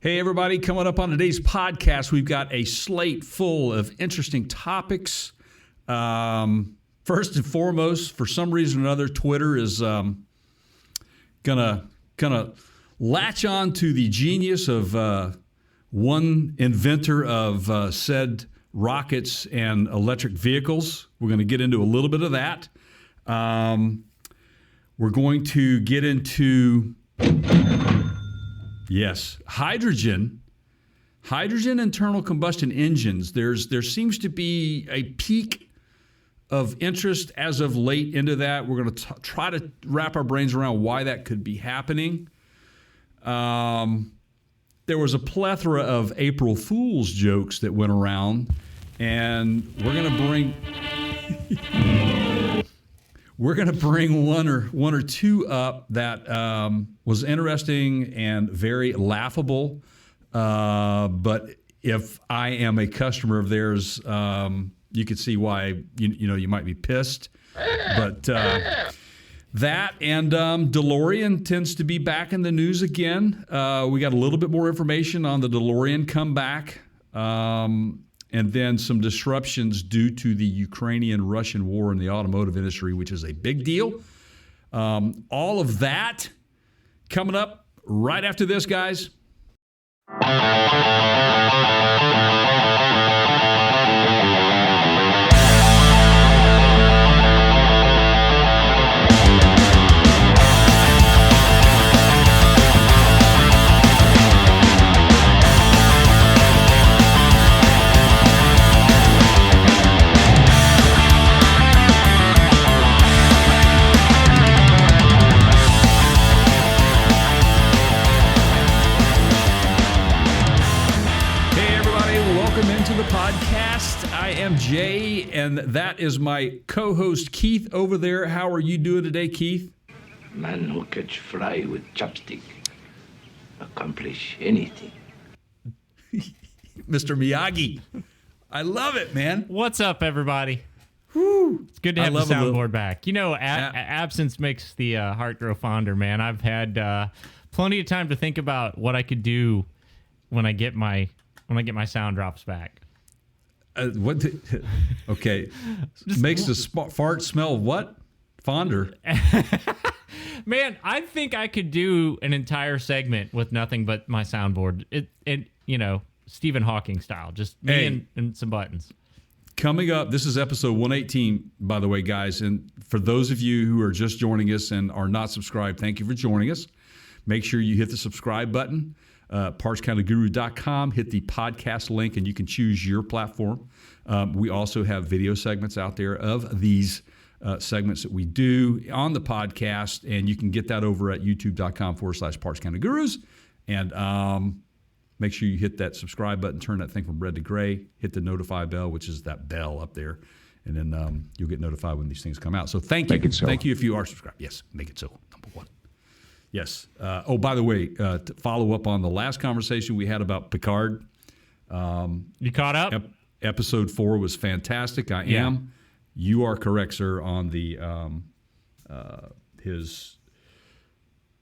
Hey, everybody, coming up on today's podcast, we've got a slate full of interesting topics. First and foremost, for some reason or another, Twitter is gonna latch on to the genius of one inventor of said rockets and electric vehicles. We're going to get into a little bit of that. We're going to get into... Yes, hydrogen internal combustion engines. There seems to be a peak of interest as of late into that. We're going to try to wrap our brains around why that could be happening. There was a plethora of April Fool's jokes that went around, and we're going to bring one or two up that was interesting and very laughable. But if I am a customer of theirs, you could see why you might be pissed. But that and DeLorean tends to be back in the news again. We got a little bit more information on the DeLorean comeback. And then some disruptions due to the Ukrainian-Russian war in the automotive industry, which is a big deal. All of that coming up right after this, guys. Podcast. I am Jay, and that is my co-host Keith over there. How are you doing today, Keith? Man who catch fly with chopstick accomplish anything. Mr. Miyagi. I love it, man. What's up, everybody? Whew. It's good to have the soundboard back. Absence makes the heart grow fonder, man. I've had plenty of time to think about what I could do when I get my sound drops back. Okay. Makes the fart smell what? Fonder. Man, I think I could do an entire segment with nothing but my soundboard. Stephen Hawking style. Just me and some buttons. Coming up, this is episode 118, by the way, guys. And for those of you who are just joining us and are not subscribed, thank you for joining us. Make sure you hit the subscribe button. PartsCounterGuru.com. Hit the podcast link, and you can choose your platform. We also have video segments out there of these segments that we do on the podcast, and you can get that over at youtube.com/PartsCounterGurus. And make sure you hit that subscribe button, turn that thing from red to gray, hit the notify bell, which is that bell up there, and then you'll get notified when these things come out. So thank you. Make it so. Thank you if you are subscribed. Yes, make it so. Number one. Yes. By the way, to follow up on the last conversation we had about Picard. You caught up? Episode 4 was fantastic. I am. You are correct, sir, on the his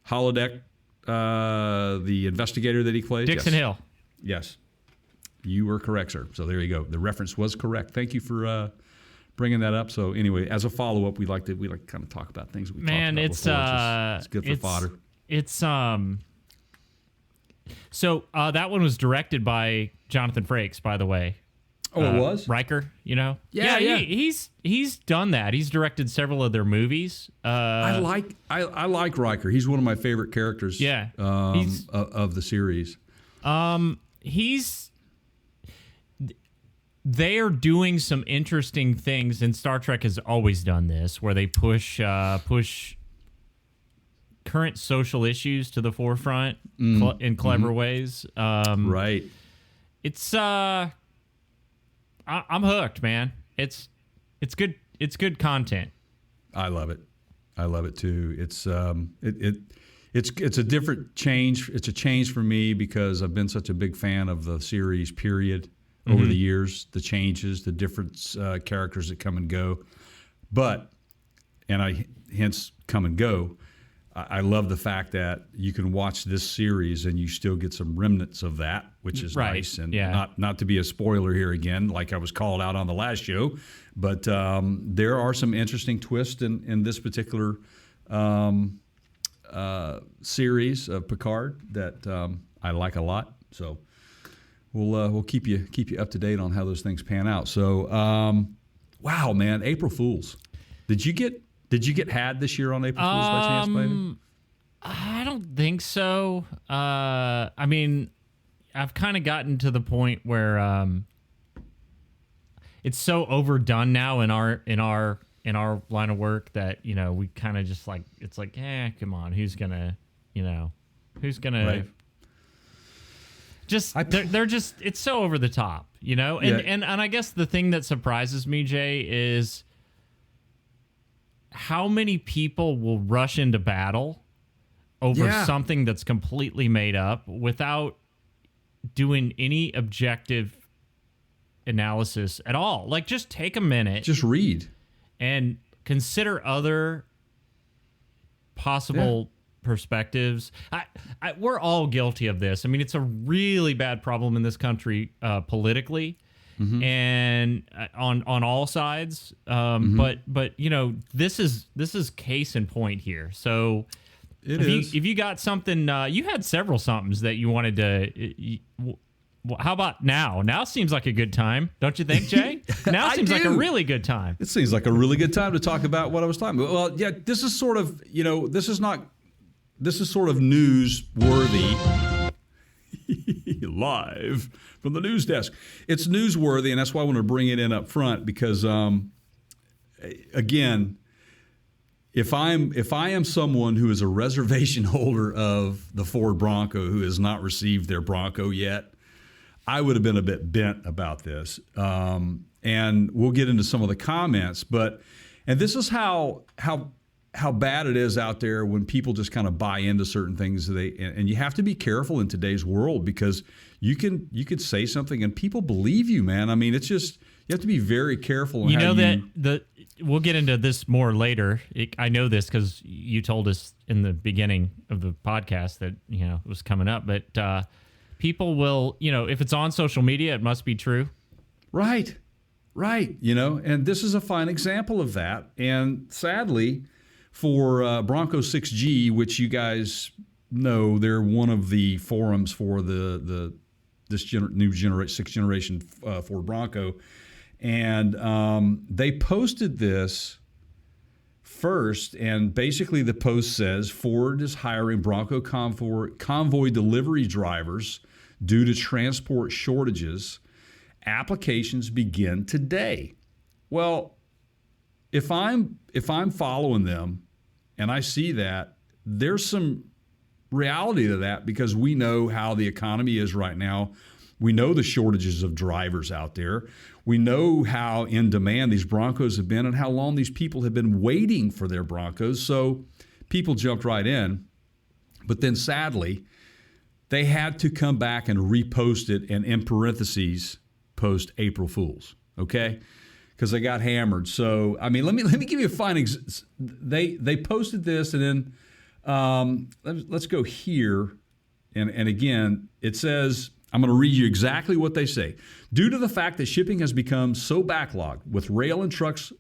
holodeck, the investigator that he plays. Dixon Hill. Yes. You were correct, sir. So there you go. The reference was correct. Thank you for bringing that up. So anyway, as a follow-up, we like to kind of talk about things that we talked about before. It's good for fodder. It's So that one was directed by Jonathan Frakes, by the way. Oh, it was? Riker, Yeah. He's done that. He's directed several of their movies. I like Riker. He's one of my favorite characters. Yeah. Of the series. They are doing some interesting things, and Star Trek has always done this, where they push current social issues to the forefront in clever ways. Right. It's I'm hooked, man. It's good. It's good content. I love it. I love it too. It's a different change. It's a change for me because I've been such a big fan of the series. Period. Over the years, the changes, the different characters that come and go, and I hence come and go. I love the fact that you can watch this series and you still get some remnants of that, which is Right. nice. And Yeah. not to be a spoiler here again, like I was called out on the last show, but there are some interesting twists in this particular series of Picard that I like a lot. So we'll keep you up to date on how those things pan out. So wow, man, April Fools. Did you get had this year on April Fools by chance, Brandon? I don't think so. I mean, I've kind of gotten to the point where it's so overdone now in our line of work that, you know, we kind of just like, it's like, come on, who's gonna Right. just they're just, it's so over the top, you know. And I guess the thing that surprises me, Jay, is how many people will rush into battle over something that's completely made up without doing any objective analysis at all. Like, just take a minute, Just read. and consider other possible perspectives. We're all guilty of this. I mean, it's a really bad problem in this country politically, and on all sides. But you know, this is case in point here. So if you got something, you had several somethings that you wanted to. How about now? Now seems like a good time, don't you think, Jay? Now I seems like a do. really good time. It seems like a really good time to talk about what I was talking about. Well, yeah, this is sort of, you know, this is sort of newsworthy. Live from the news desk. It's newsworthy, and that's why I want to bring it in up front because, again, if I am someone who is a reservation holder of the Ford Bronco who has not received their Bronco yet, I would have been a bit bent about this. And we'll get into some of the comments, and this is how bad it is out there when people just kind of buy into certain things. And you have to be careful in today's world because you could say something and people believe you, man. I mean, it's just, you have to be very careful. You know that we'll get into this more later. I know this because you told us in the beginning of the podcast that, you know, it was coming up. But people will, you know, if it's on social media, it must be true. Right. You know, and this is a fine example of that. And sadly, for Bronco 6G, which you guys know, they're one of the forums for new sixth generation Ford Bronco, and they posted this first, and basically the post says Ford is hiring Bronco convoy delivery drivers due to transport shortages. Applications begin today. Well, if I'm following them and I see that, there's some reality to that because we know how the economy is right now. We know the shortages of drivers out there. We know how in demand these Broncos have been and how long these people have been waiting for their Broncos. So people jumped right in. But then sadly, they had to come back and repost it and in parentheses post April Fools, okay? Because they got hammered. So, I mean, let me give you a fine they posted this, and then let's go here. And again, it says, I'm going to read you exactly what they say. Due to the fact that shipping has become so backlogged with rail and trucks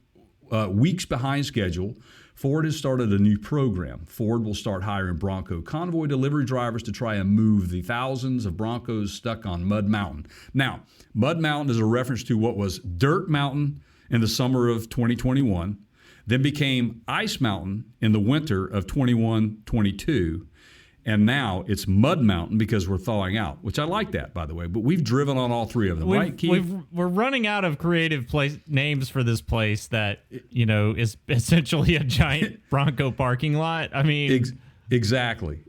weeks behind schedule, Ford has started a new program. Ford will start hiring Bronco convoy delivery drivers to try and move the thousands of Broncos stuck on Mud Mountain. Now, Mud Mountain is a reference to what was Dirt Mountain in the summer of 2021, then became Ice Mountain in the winter of 21-22, and now it's Mud Mountain because we're thawing out, which I like that, by the way. But we've driven on all three of them, right, Keith? We're running out of creative names for this place that, you know, is essentially a giant Bronco parking lot. I mean, exactly.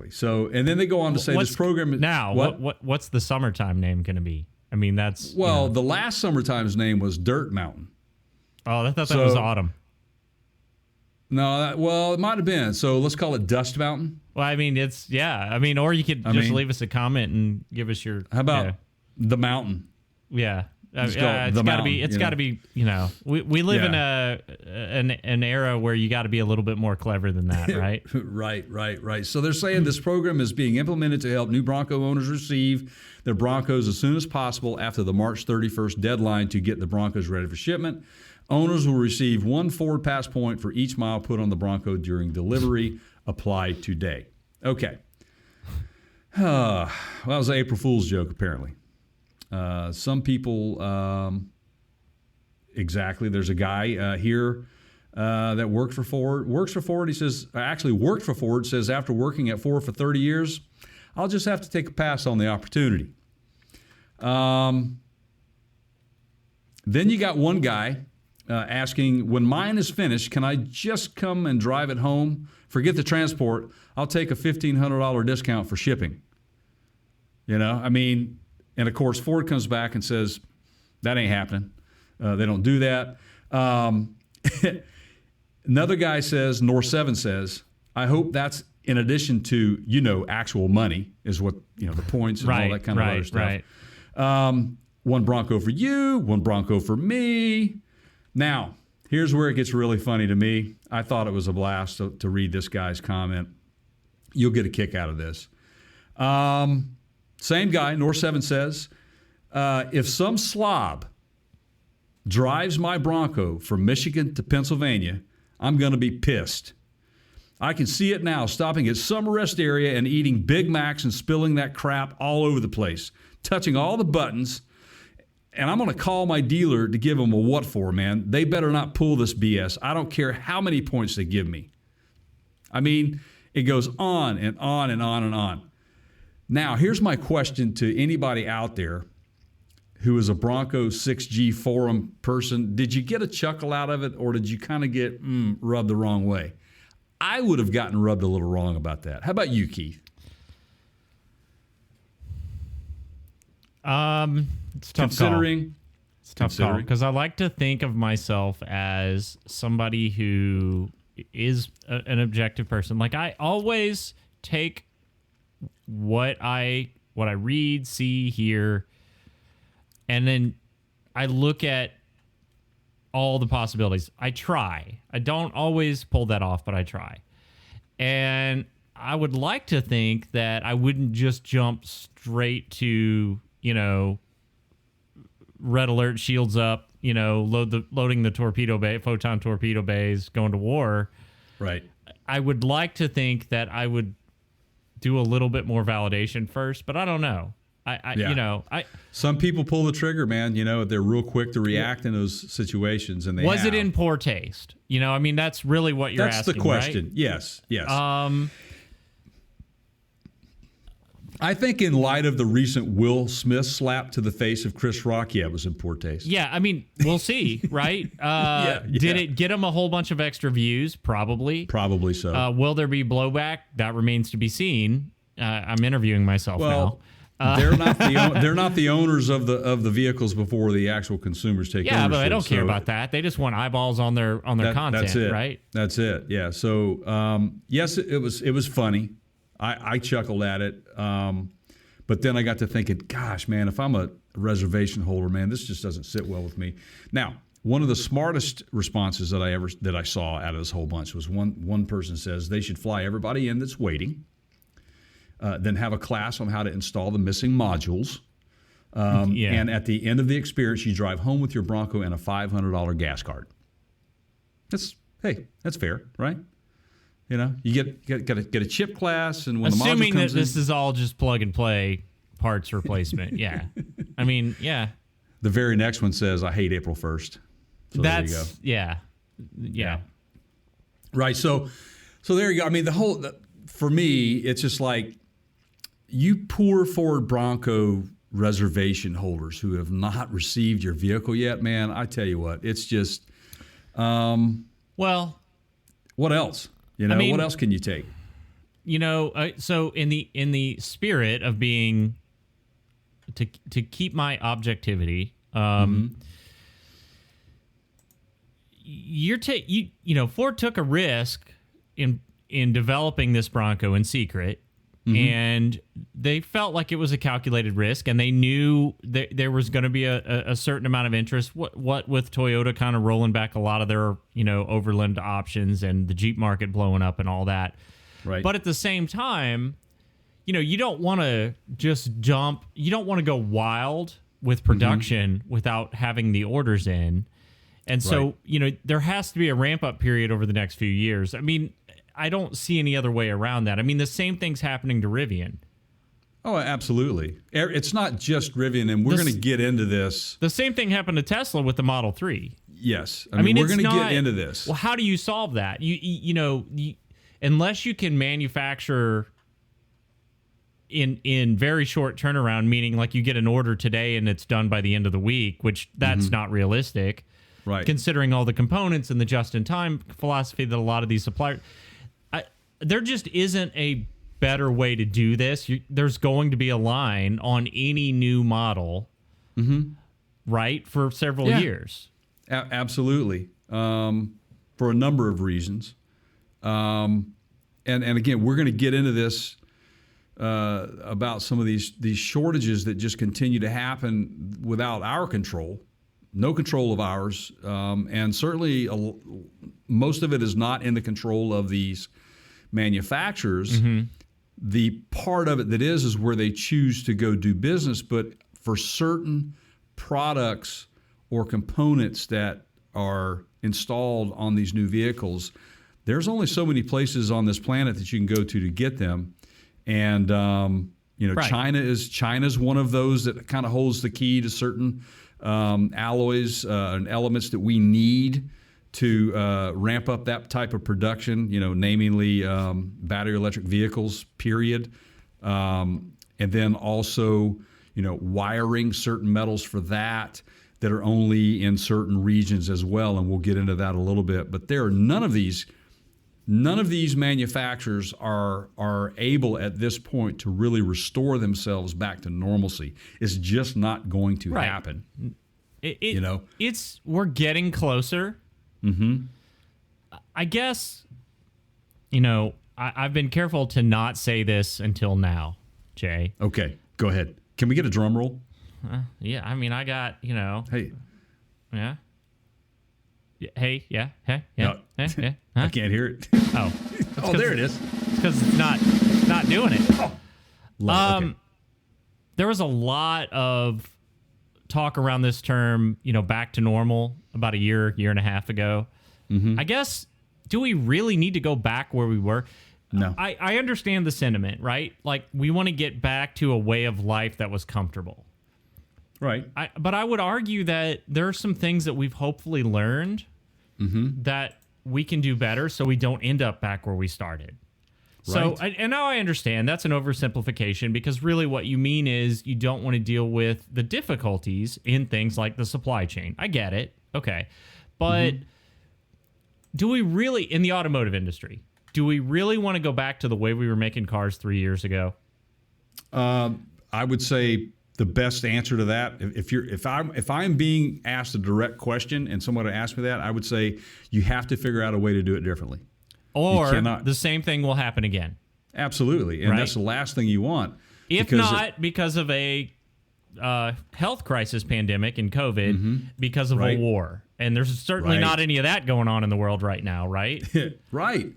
So, and then they go on to say this program now. What's the summertime name going to be? I mean, that's the last summertime's name was Dirt Mountain. Oh, I thought that was autumn. No, it might have been. So let's call it Dust Mountain. Well, I mean, or you could just leave us a comment and give us your. How about the mountain? Yeah. Just call it the it's got to mountain, be. It's you got know? to be. You know, we live in Yeah. an era where you got to be a little bit more clever than that, right? Right. So they're saying this program is being implemented to help new Bronco owners receive their Broncos as soon as possible after the March 31st deadline to get the Broncos ready for shipment. Owners will receive 1 Ford Pass point for each mile put on the Bronco during delivery. Apply today. Okay. Well, that was an April Fool's joke, apparently. Some people, exactly. There's a guy here that works for Ford. He says, actually worked for Ford, says after working at Ford for 30 years, I'll just have to take a pass on the opportunity. Then you got one guy asking, when mine is finished, can I just come and drive it home? Forget the transport. I'll take a $1,500 discount for shipping. You know, I mean, and of course, Ford comes back and says, that ain't happening. They don't do that. Another guy says, Nor 7 says, I hope that's in addition to, actual money is what, the points and all that kind of other stuff. Right. One Bronco for you, one Bronco for me. Now, here's where it gets really funny to me. I thought it was a blast to read this guy's comment. You'll get a kick out of this. Same guy, Nor 7 says, if some slob drives my Bronco from Michigan to Pennsylvania, I'm going to be pissed. I can see it now, stopping at some rest area and eating Big Macs and spilling that crap all over the place, touching all the buttons. And I'm going to call my dealer to give them a what for, man. They better not pull this BS. I don't care how many points they give me. I mean, it goes on and on and on and on. Now, here's my question to anybody out there who is a Bronco 6G forum person. Did you get a chuckle out of it, or did you kind of get rubbed the wrong way? I would have gotten rubbed a little wrong about that. How about you, Keith? It's a tough Considering It's a tough call because I like to think of myself as somebody who is an objective person. Like, I always take what I read, see, hear, and then I look at all the possibilities. I try. I don't always pull that off, but I try. And I would like to think that I wouldn't just jump straight to, red alert, shields up, loading the torpedo bay, photon torpedo bays, going to war. right. I would like to think that I would do a little bit more validation first, but I don't know. Some people pull the trigger, man. They're real quick to react in those situations, and was it in poor taste? That's really what you're asking. That's the question. Right? Yes. I think in light of the recent Will Smith slap to the face of Chris Rock, it was in poor taste. Yeah, we'll see, right? Did it get him a whole bunch of extra views? Probably. Probably so. Will there be blowback? That remains to be seen. I'm interviewing myself now. They're not the owners of the vehicles before the actual consumers take ownership. Yeah, but I don't care about that. They just want eyeballs on their content, that's it. right? That's it. Yeah. So yes, it was funny. I chuckled at it, but then I got to thinking, gosh, man, if I'm a reservation holder, man, this just doesn't sit well with me. Now, one of the smartest responses that I saw out of this whole bunch was one person says they should fly everybody in that's waiting. Then have a class on how to install the missing modules. And at the end of the experience, you drive home with your Bronco and a $500 gas card. That's fair, right? You get a chip class, and when assuming the module comes that this is all just plug and play parts replacement, yeah. Yeah. The very next one says, "I hate April 1st." So there you go. Yeah. Right. So there you go. For me, it's just like, you poor Ford Bronco reservation holders who have not received your vehicle yet, man, I tell you what, it's just, well, what else? What else can you take? So in the spirit of being, to keep my objectivity, Ford took a risk in developing this Bronco in secret. and they felt like it was a calculated risk, and they knew that there was going to be a certain amount of interest. What with Toyota kind of rolling back a lot of their overland options and the Jeep market blowing up and all that. Right. But at the same time, you don't want to just jump. You don't want to go wild with production without having the orders in. And so, there has to be a ramp up period over the next few years. I mean, I don't see any other way around that. I mean, the same thing's happening to Rivian. Oh, absolutely. It's not just Rivian, and we're going to get into this. The same thing happened to Tesla with the Model 3. Yes. I mean we're going to get into this. Well, how do you solve that? Unless you can manufacture in very short turnaround, meaning like you get an order today and it's done by the end of the week, which that's not realistic. Right. Considering all the components and the just-in-time philosophy that a lot of these suppliers... there just isn't a better way to do this. There's going to be a line on any new model, right, for several years. Absolutely. For a number of reasons. And again, we're going to get into this about some of these shortages that just continue to happen without our control, no control of ours, and certainly most of it is not in the control of these manufacturers. The part of it that is where they choose to go do business, but for certain products or components that are installed on these new vehicles, there's only so many places on this planet that you can go to get them. And Right. China's one of those that kind of holds the key to certain alloys and elements that we need to ramp up that type of production, namely battery electric vehicles, period. And then also, wiring certain metals for that are only in certain regions as well. And we'll get into that a little bit. But none of these manufacturers are able at this point to really restore themselves back to normalcy. It's just not going to happen. We're getting closer. I guess, I've been careful to not say this until now, Jay. Okay, go ahead. Can we get a drum roll? Yeah, I mean, I got, Hey. Yeah. Hey, yeah, hey, yeah, No. hey, yeah. Huh? I can't hear it. Oh. Oh, there it is. Because it's not doing it. Okay. There was a lot of talk around this term, back to normal about a year and a half ago. I guess, do we really need to go back where we were? No. I understand the sentiment, right? Like, we want to get back to a way of life that was comfortable. Right. But I would argue that there are some things that we've hopefully learned that we can do better so we don't end up back where we started. So, Right. and now I understand that's an oversimplification, because really what you mean is you don't want to deal with the difficulties in things like the supply chain. I get it. Okay. But do we really, in the automotive industry, do we really want to go back to the way we were making cars 3 years ago? I would say the best answer to that, if I'm being asked a direct question and someone would ask me that, I would say you have to figure out a way to do it differently. Or cannot. the same thing will happen again. Absolutely. And Right. that's the last thing you want. If not because of a health crisis pandemic and COVID, because of Right. a war. And there's certainly Right. not any of that going on in the world right now, right? Right.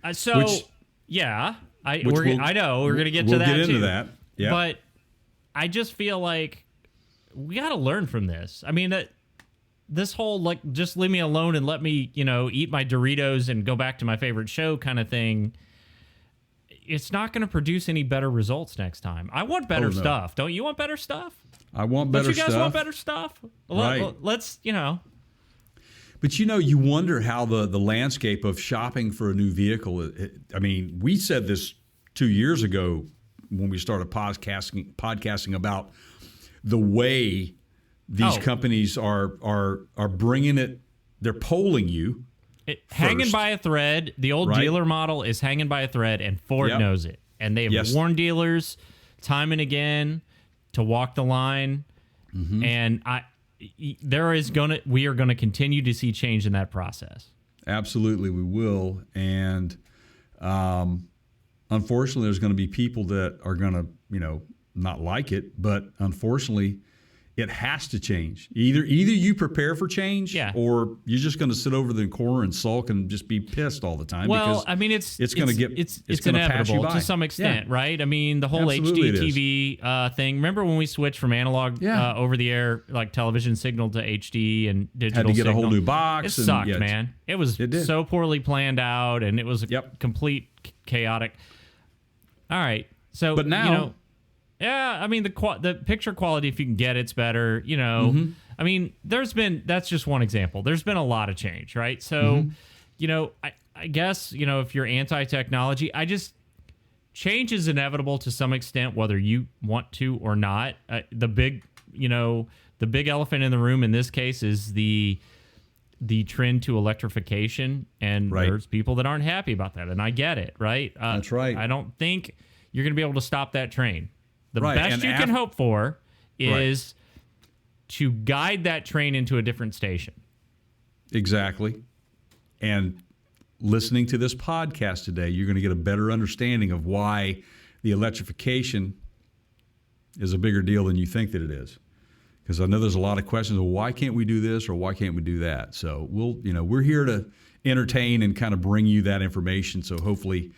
Yeah, I we'll- know we're going to get we'll to that get into too. that. Yeah. But I just feel like we got to learn from this. I mean, this whole just leave me alone and let me, eat my Doritos and go back to my favorite show kind of thing. It's not going to produce any better results next time. I want better no. stuff. Don't you want better stuff? I want better Don't you guys stuff. want better stuff? Right. Let's. But you wonder how the landscape of shopping for a new vehicle. I mean, we said this 2 years ago when we started podcasting about the way these companies are bringing it. They're polling you. Hanging first. by a thread. The old Right. dealer model is hanging by a thread, and Ford Yep. knows it. And they've Yes. warned dealers time and again to walk the line. And we are gonna continue to see change in that process. Absolutely, we will. And unfortunately, there's going to be people that are going to, not like it, but unfortunately, it has to change. Either you prepare for change, or you're just going to sit over the corner and sulk and just be pissed all the time. Well, because I mean, it's going to it's inevitable to some extent, right? I mean, the whole Absolutely HD TV thing. Remember when we switched from analog over the air like television signal to HD and digital? Had to get signal? a whole new box. It sucked, man. It was so poorly planned out, and it was complete chaotic. All right, so but now. Yeah, I mean the picture quality, if you can get it's better. I mean, that's just one example. There's been a lot of change, right? So, I guess if you're anti-technology, change is inevitable to some extent, whether you want to or not. The big elephant in the room in this case is the trend to electrification, and there's people that aren't happy about that, and I get it, right? That's right. I don't think you're going to be able to stop that train. The right. best and you can hope for is to guide that train into a different station. Exactly. And listening to this podcast today, you're going to get a better understanding of why the electrification is a bigger deal than you think that it is. Because I know there's a lot of questions of why can't we do this or why can't we do that? So we're here to entertain and kind of bring you that information. So hopefully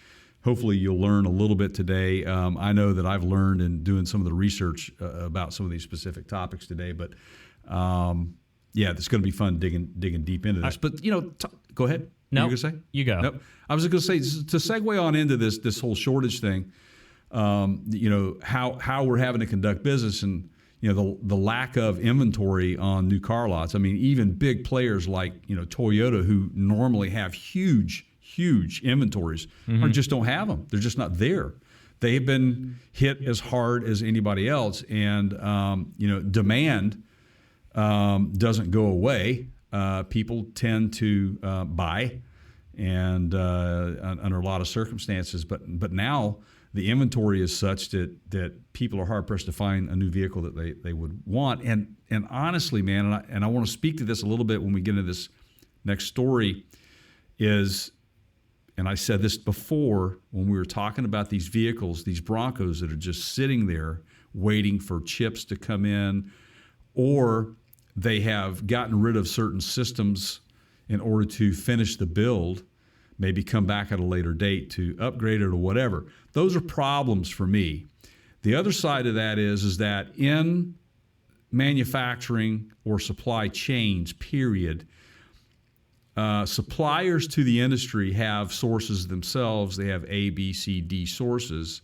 you'll learn a little bit today. I know that I've learned in doing some of the research about some of these specific topics today, but it's going to be fun digging deep into this. But go ahead. No, you going to say? You go. Nope. I was going to say to segue on into this whole shortage thing. How we're having to conduct business and the lack of inventory on new car lots. I mean, even big players like Toyota, who normally have huge inventories, or just don't have them. They're just not there. They've been hit as hard as anybody else, and demand doesn't go away. People tend to buy, and under a lot of circumstances. But now the inventory is such that people are hard pressed to find a new vehicle that they would want. And honestly, man, and I want to speak to this a little bit when we get into this next story. And I said this before when we were talking about these vehicles, these Broncos that are just sitting there waiting for chips to come in, or they have gotten rid of certain systems in order to finish the build, maybe come back at a later date to upgrade it or whatever. Those are problems for me. The other side of that is that in manufacturing or supply chains, period, suppliers to the industry have sources themselves. They have A, B, C, D sources.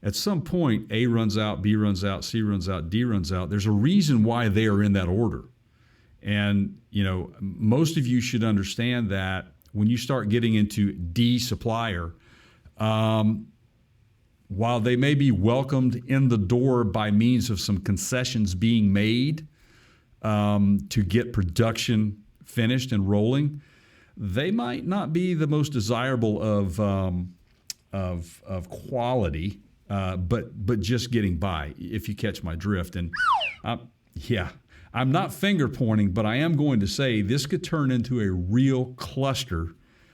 At some point, A runs out, B runs out, C runs out, D runs out. There's a reason why they are in that order. And, most of you should understand that when you start getting into D supplier, while they may be welcomed in the door by means of some concessions being made to get production finished and rolling, they might not be the most desirable of quality, but just getting by, if you catch my drift. And I'm not finger pointing, but I am going to say this could turn into a real cluster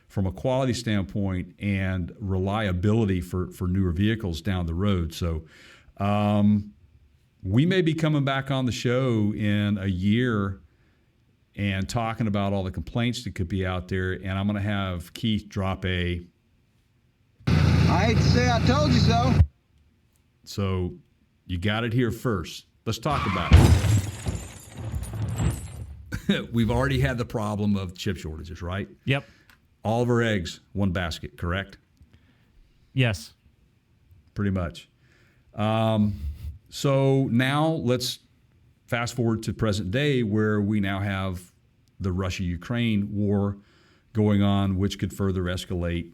from a quality standpoint and reliability for newer vehicles down the road. So we may be coming back on the show in a year and talking about all the complaints that could be out there, and I'm going to have Keith drop a... I hate to say I told you so. So you got it here first. Let's talk about it. We've already had the problem of chip shortages, right? Yep. All of our eggs, one basket, correct? Yes. Pretty much. So now let's fast forward to present day, where we now have the Russia-Ukraine war going on, which could further escalate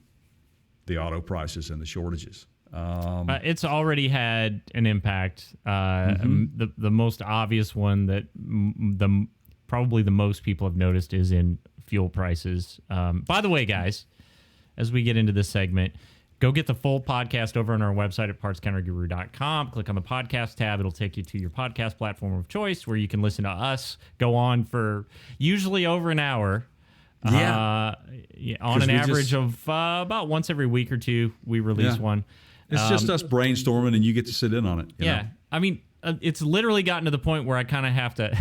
the auto prices and the shortages. It's already had an impact. The most obvious one that probably the most people have noticed is in fuel prices. By the way, guys, as we get into this segment, go get the full podcast over on our website at partscounterguru.com. Click on the podcast tab. It'll take you to your podcast platform of choice where you can listen to us go on for usually over an hour Yeah, on 'Cause an we average just- of about once every week or two, we release Yeah. one. It's just us brainstorming, and you get to sit in on it. you Yeah. know? I mean, it's literally gotten to the point where I kind of have to.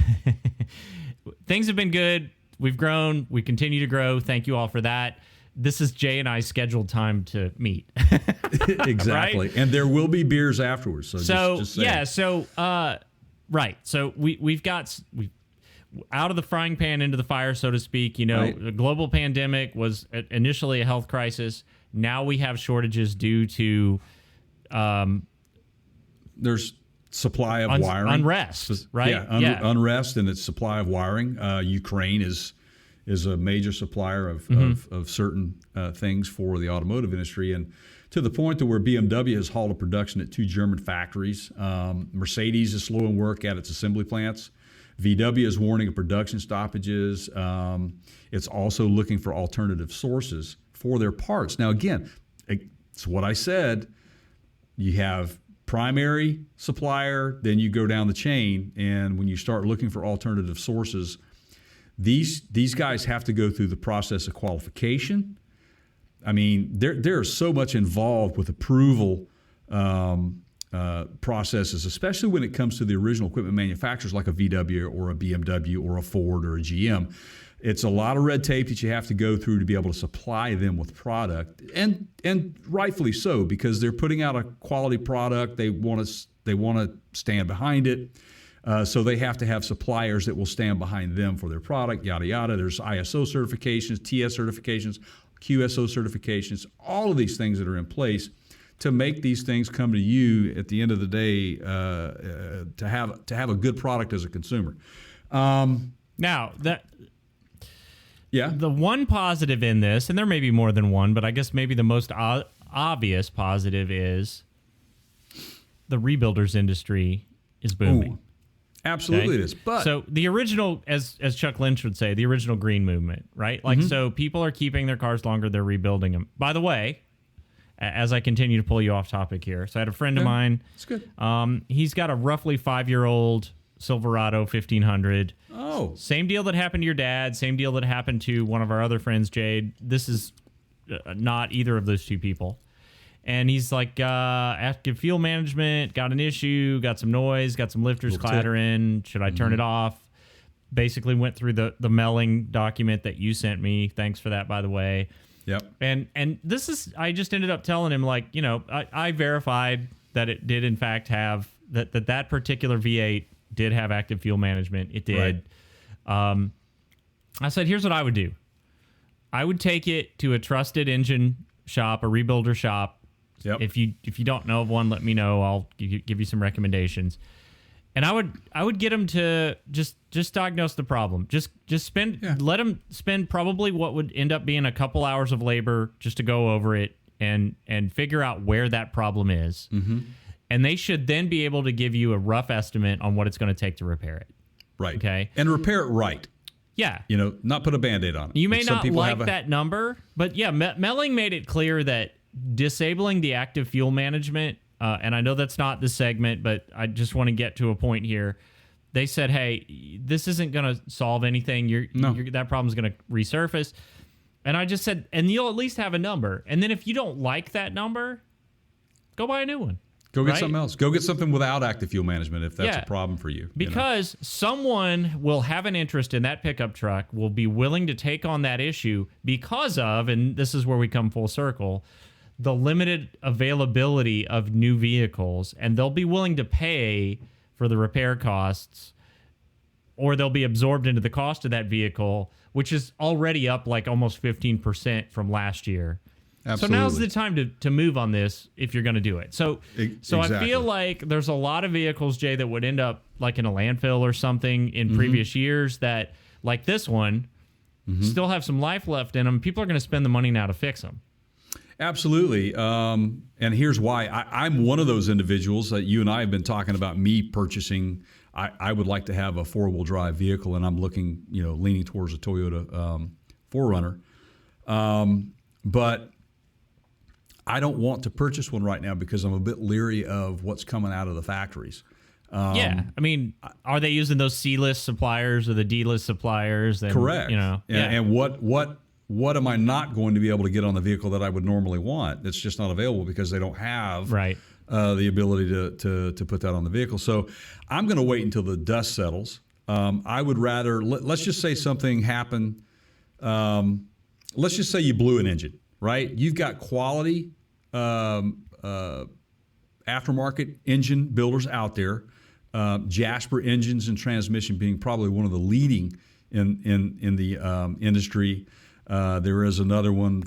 Things have been good. We've grown. We continue to grow. Thank you all for that. This is Jay and I's scheduled time to meet. Exactly. Right? And there will be beers afterwards. So, So just saying. yeah, so right. So we've out of the frying pan into the fire, so to speak. You know, Right. the global pandemic was initially a health crisis. Now we have shortages due to There's supply of wiring. unrest, right? Yeah, unrest and its supply of wiring. Ukraine is a major supplier of certain things for the automotive industry, and to the point to where BMW has halted production at 2 German factories. Mercedes is slowing work at its assembly plants. VW is warning of production stoppages. It's also looking for alternative sources for their parts. Now, again, it's what I said. You have primary supplier, then you go down the chain, and when you start looking for alternative sources, these guys have to go through the process of qualification. I mean, there's so much involved with approval processes, especially when it comes to the original equipment manufacturers like a VW or a BMW or a Ford or a GM. It's a lot of red tape that you have to go through to be able to supply them with product, and rightfully so, because they're putting out a quality product. They want to stand behind it, so they have to have suppliers that will stand behind them for their product. Yada yada. There's ISO certifications, TS certifications, QSO certifications, all of these things that are in place to make these things come to you at the end of the day to have a good product as a consumer. Now that. Yeah. The one positive in this, and there may be more than one, but I guess maybe the most obvious positive is the rebuilders industry is booming. Ooh, absolutely Okay? it is. But so the original, as Chuck Lynch would say, the original green movement, right? Like, so people are keeping their cars longer, they're rebuilding them. By the way, as I continue to pull you off topic here, so I had a friend of mine. it's good. He's got a roughly 5-year-old Silverado 1500. Oh, Same deal that happened to your dad. Same deal that happened to one of our other friends, Jade. This is not either of those two people. And he's like, active fuel management, got an issue, got some noise, got some lifters clattering. Should I turn it off? Basically went through the mailing document that you sent me. Thanks for that, by the way. yep. And this is, I just ended up telling him, like, you know, I verified that it did in fact have that particular V8 did have active fuel management. It did. Right. I said, here's what I would do. I would take it to a trusted engine shop, a rebuilder shop. Yep. If you don't know of one, let me know. I'll give you some recommendations. And I would get them to just diagnose the problem. Just let them spend probably what would end up being a couple hours of labor just to go over it and figure out where that problem is. Mm-hmm. And they should then be able to give you a rough estimate on what it's going to take to repair it. Right. Okay. And repair it right. Yeah. You know, not put a Band-Aid on it. You may Some not people like have that number, but yeah, Melling made it clear that disabling the active fuel management, and I know that's not the segment, but I just want to get to a point here. They said, hey, this isn't going to solve anything. That problem's going to resurface. And I just said, and you'll at least have a number. And then if you don't like that number, go buy a new one. Go get right? something else. Go get something without active fuel management if that's Yeah. a problem for you. Because someone will have an interest in that pickup truck, will be willing to take on that issue because of, and this is where we come full circle, the limited availability of new vehicles, and they'll be willing to pay for the repair costs, or they'll be absorbed into the cost of that vehicle, which is already up like almost 15% from last year. Absolutely. So now's the time to move on this if you're going to do it. So I Exactly. feel like there's a lot of vehicles, Jay, that would end up like in a landfill or something in previous years that, like this one, still have some life left in them. People are going to spend the money now to fix them. Absolutely. And here's why. I'm one of those individuals that you and I have been talking about me purchasing. I would like to have a 4-wheel drive vehicle, and I'm looking, leaning towards a Toyota 4Runner. But I don't want to purchase one right now because I'm a bit leery of what's coming out of the factories. Yeah, I mean, are they using those C-list suppliers or the D-list suppliers? And, Correct. You know, And what am I not going to be able to get on the vehicle that I would normally want? It's just not available because they don't have Right. The ability to put that on the vehicle. So I'm going to wait until the dust settles. I would rather let's just say something happened. Let's just say you blew an engine, right? You've got quality aftermarket engine builders out there. Jasper Engines and Transmission being probably one of the leading in the industry. There is another one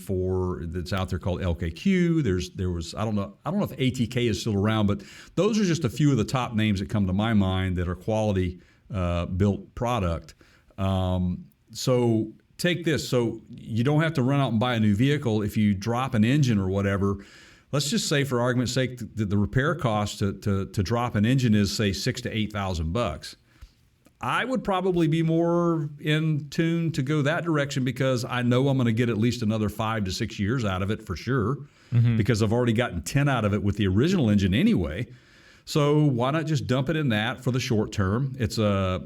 that's out there called LKQ. There was I don't know if ATK is still around, but those are just a few of the top names that come to my mind that are quality built product. So take this. So you don't have to run out and buy a new vehicle if you drop an engine or whatever. Let's just say, for argument's sake, that the repair cost to drop an engine is, say, $6,000 to $8,000. I would probably be more in tune to go that direction because I know I'm going to get at least another 5 to 6 years out of it for sure, because I've already gotten 10 out of it with the original engine anyway. So why not just dump it in that for the short term? It's a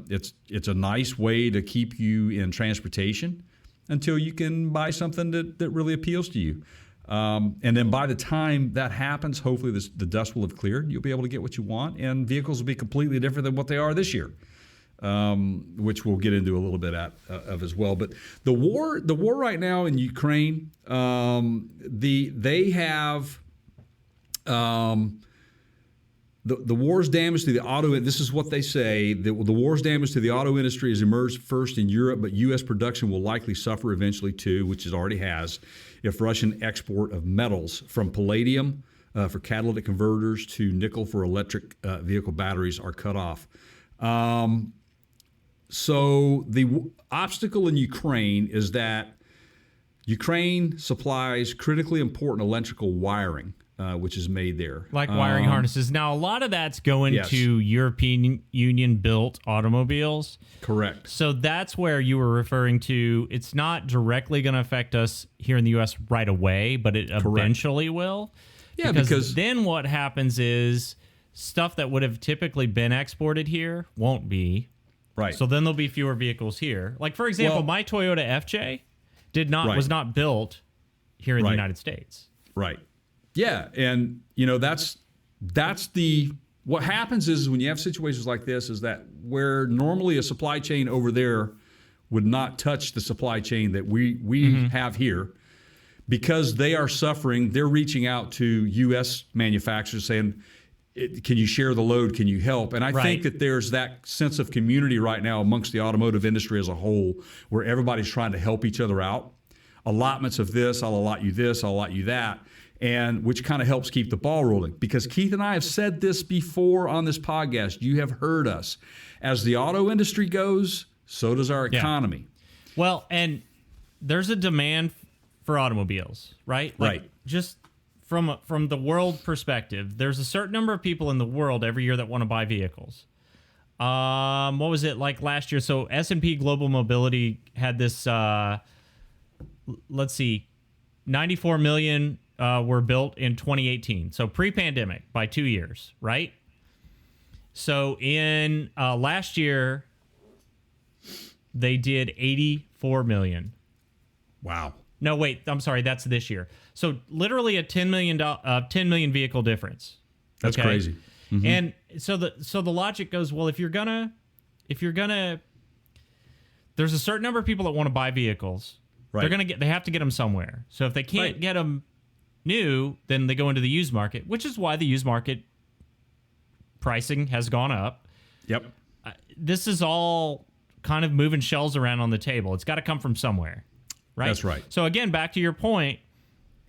nice way to keep you in transportation until you can buy something that really appeals to you. And then by the time that happens, hopefully the dust will have cleared. You'll be able to get what you want, and vehicles will be completely different than what they are this year, which we'll get into a little bit of as well. But the war right now in Ukraine, they have the war's damage to the auto. This is what they say: the war's damage to the auto industry has emerged first in Europe, but U.S. production will likely suffer eventually too, which it already has, if Russian export of metals from palladium for catalytic converters to nickel for electric vehicle batteries are cut off. So the obstacle in Ukraine is that Ukraine supplies critically important electrical wiring, which is made there. Like wiring harnesses. Now, a lot of that's going Yes. to European Union-built automobiles. Correct. So that's where you were referring to. It's not directly going to affect us here in the U.S. right away, but it eventually will. Yeah, because then what happens is stuff that would have typically been exported here won't be. right. So then there'll be fewer vehicles here. Like, for example, Well- my Toyota FJ Right. was not built here in the Right. United States. Right. Yeah, and that's what happens is when you have situations like this is that where normally a supply chain over there would not touch the supply chain that we have here, because they are suffering, they're reaching out to U.S. manufacturers saying, can you share the load? Can you help? And I think that there's that sense of community right now amongst the automotive industry as a whole, where everybody's trying to help each other out. Allotments of this, I'll allot you this, I'll allot you that, and which kind of helps keep the ball rolling. Because Keith and I have said this before on this podcast. You have heard us. As the auto industry goes, so does our economy. Well, and there's a demand for automobiles, right? Right. Just from the world perspective, there's a certain number of people in the world every year that want to buy vehicles. What was it like last year? So S&P Global Mobility had this, let's see, 94 million were built in 2018. So pre-pandemic by 2 years, right? So in last year, they did 84 million. Wow. No, wait, I'm sorry, that's this year. So literally a 10 million vehicle difference. That's crazy. Mm-hmm. And so the logic goes, well, if you're gonna there's a certain number of people that want to buy vehicles. Right. They have to get them somewhere. So if they can't get them new, then they go into the used market, which is why the used market pricing has gone up. Yep. This is all kind of moving shells around on the table. It's got to come from somewhere, right? That's right. So again, back to your point,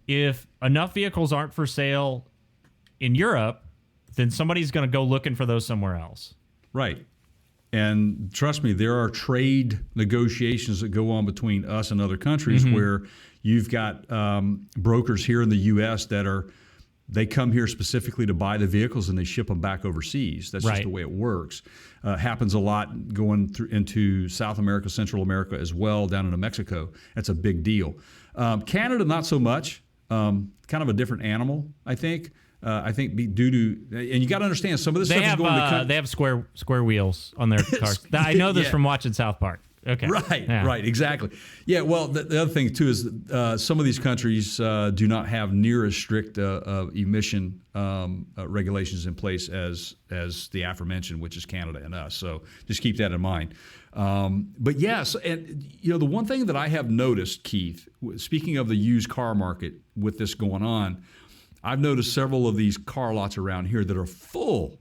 if enough vehicles aren't for sale in Europe, then somebody's going to go looking for those somewhere else. Right. And trust me, there are trade negotiations that go on between us and other countries where you've got brokers here in the U.S. they come here specifically to buy the vehicles and they ship them back overseas. That's just the way it works. Happens a lot going through into South America, Central America as well, down into Mexico. That's a big deal. Canada, not so much. Kind of a different animal, I think. I think due to, and you got to understand some of this They stuff have is going to they have square wheels on their cars. I know this Yeah. from watching South Park. Okay. Right, Yeah. right, exactly. Yeah, well, the other thing too is some of these countries do not have near as strict emission regulations in place as the aforementioned, which is Canada and us. So just keep that in mind. But yes, and the one thing that I have noticed, Keith, speaking of the used car market with this going on, I've noticed several of these car lots around here that are full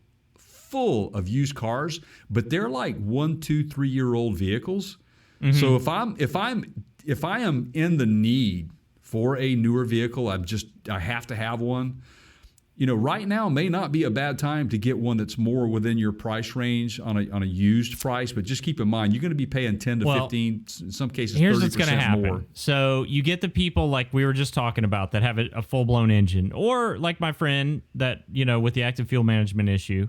of used cars, but they're like 1, 2, 3-year-old vehicles. Mm-hmm. So if I am in the need for a newer vehicle, I have to have one. Right now may not be a bad time to get one that's more within your price range on a used price, but just keep in mind you're going to be paying 10 to 15, in some cases 30% more. Here's what's going to happen. So you get the people like we were just talking about that have a full-blown engine, or like my friend that, with the active fuel management issue.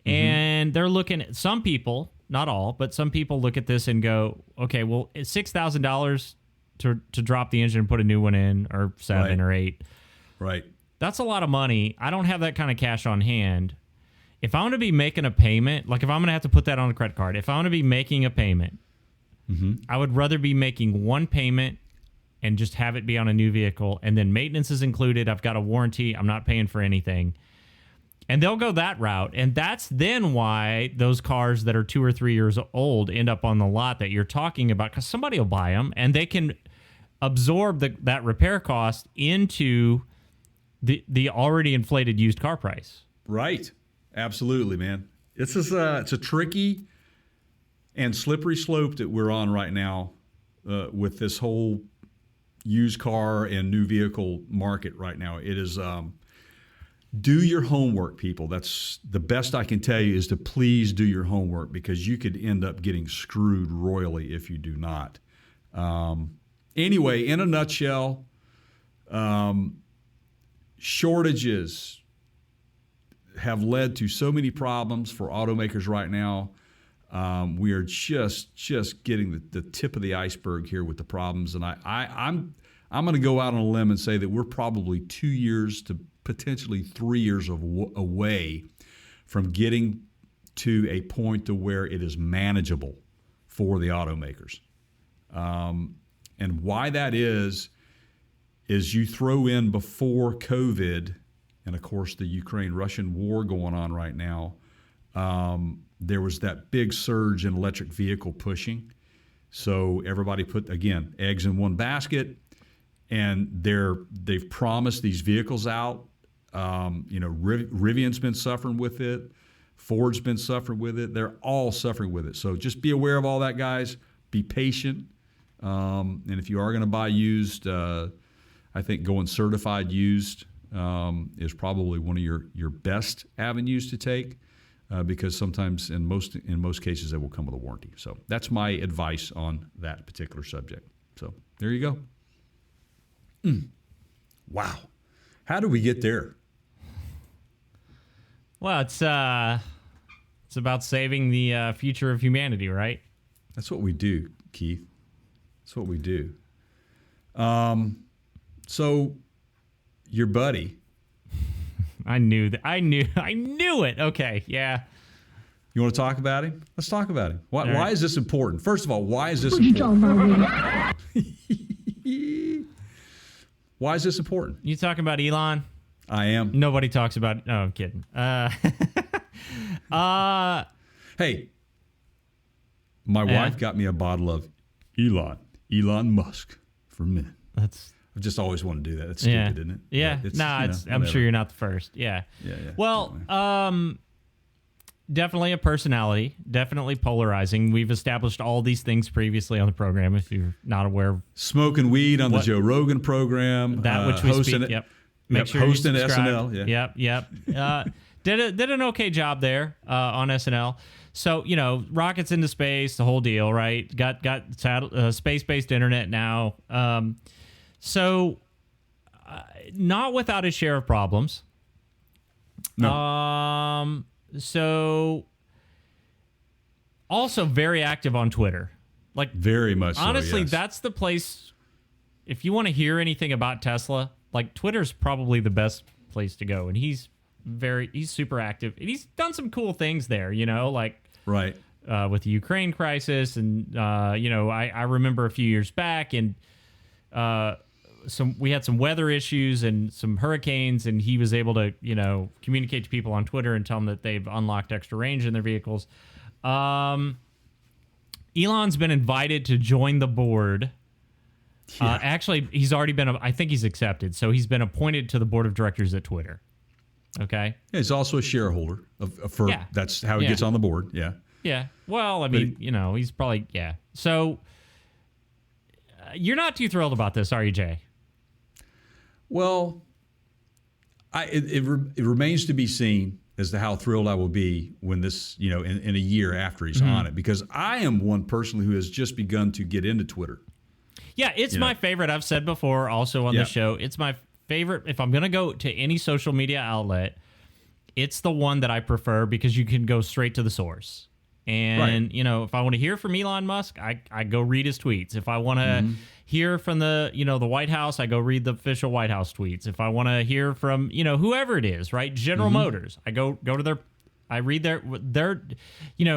And they're looking at some people, not all, but some people look at this and go, okay, well, it's $6,000 to drop the engine and put a new one in, or $7,000 or $8,000. Right. That's a lot of money. I don't have that kind of cash on hand. If I'm going to be making a payment, like if I'm going to have to put that on a credit card, if I'm going to be making a payment, I would rather be making one payment and just have it be on a new vehicle, and then maintenance is included. I've got a warranty. I'm not paying for anything. And they'll go that route. And that's then why those cars that are 2 or 3 years old end up on the lot that you're talking about, because somebody will buy them and they can absorb that repair cost into the already inflated used car price. Right. Absolutely, man. It's a tricky and slippery slope that we're on right now with this whole used car and new vehicle market right now. It is... do your homework, people. That's the best I can tell you, is to please do your homework, because you could end up getting screwed royally if you do not. Anyway, in a nutshell, shortages have led to so many problems for automakers right now. We are just getting the tip of the iceberg here with the problems, and I'm going to go out on a limb and say that we're probably 2 years to potentially 3 years away from getting to a point to where it is manageable for the automakers. And why that is you throw in before COVID, and of course the Ukraine-Russian war going on right now, there was that big surge in electric vehicle pushing. So everybody put, again, eggs in one basket, and they've promised these vehicles out. Rivian's been suffering with it. Ford's been suffering with it. They're all suffering with it. So just be aware of all that, guys. Be patient. And if you are going to buy used, I think going certified used is probably one of your best avenues to take, because sometimes in most cases it will come with a warranty. So that's my advice on that particular subject. So there you go. Wow. How did we get there? Well, it's about saving the future of humanity, right? That's what we do, Keith. That's what we do. So your buddy. I knew that. I knew it. Okay, yeah. You want to talk about him? Let's talk about him. Why right. is this important? First of all, why is this important? Why is this important? You talking about Elon? I am. Nobody talks about. No, I'm kidding. Hey, my wife got me a bottle of Elon Musk for men. I've just always wanted to do that. It's stupid, isn't it? Yeah. I'm sure you're not the first. Yeah. Yeah. Well, definitely a personality. Definitely polarizing. We've established all these things previously on the program. If you're not aware of smoking weed on the Joe Rogan program, that which we speak. Yep. Make sure hosting you subscribe. SNL. Yeah. Yep. Did an okay job there on SNL. So, rockets into space, the whole deal, right? Got space-based internet now. So, not without a share of problems. No. So, also very active on Twitter. Like, very much so, honestly, yes. that's the place. If you want to hear anything about Tesla, like, Twitter's probably the best place to go. And he's super active. And he's done some cool things there, like Right. With the Ukraine crisis. And, I remember a few years back and we had some weather issues and some hurricanes, and he was able to, communicate to people on Twitter and tell them that they've unlocked extra range in their vehicles. Elon's been invited to join the board. Yeah. Actually, he's already been, I think he's accepted. So he's been appointed to the board of directors at Twitter. Okay. Yeah, he's also a shareholder that's how he gets on the board. Yeah. Yeah. Well, I mean, he's probably, So you're not too thrilled about this, are you, Jay? Well, it remains to be seen as to how thrilled I will be when this, in a year after he's on it, because I am one personally who has just begun to get into Twitter. Yeah, it's my favorite. I've said before also on the show, it's my favorite. If I'm going to go to any social media outlet, it's the one that I prefer because you can go straight to the source. And, if I want to hear from Elon Musk, I go read his tweets. If I want to hear from the White House, I go read the official White House tweets. If I want to hear from, whoever it is, right? General Motors, I go to I read their,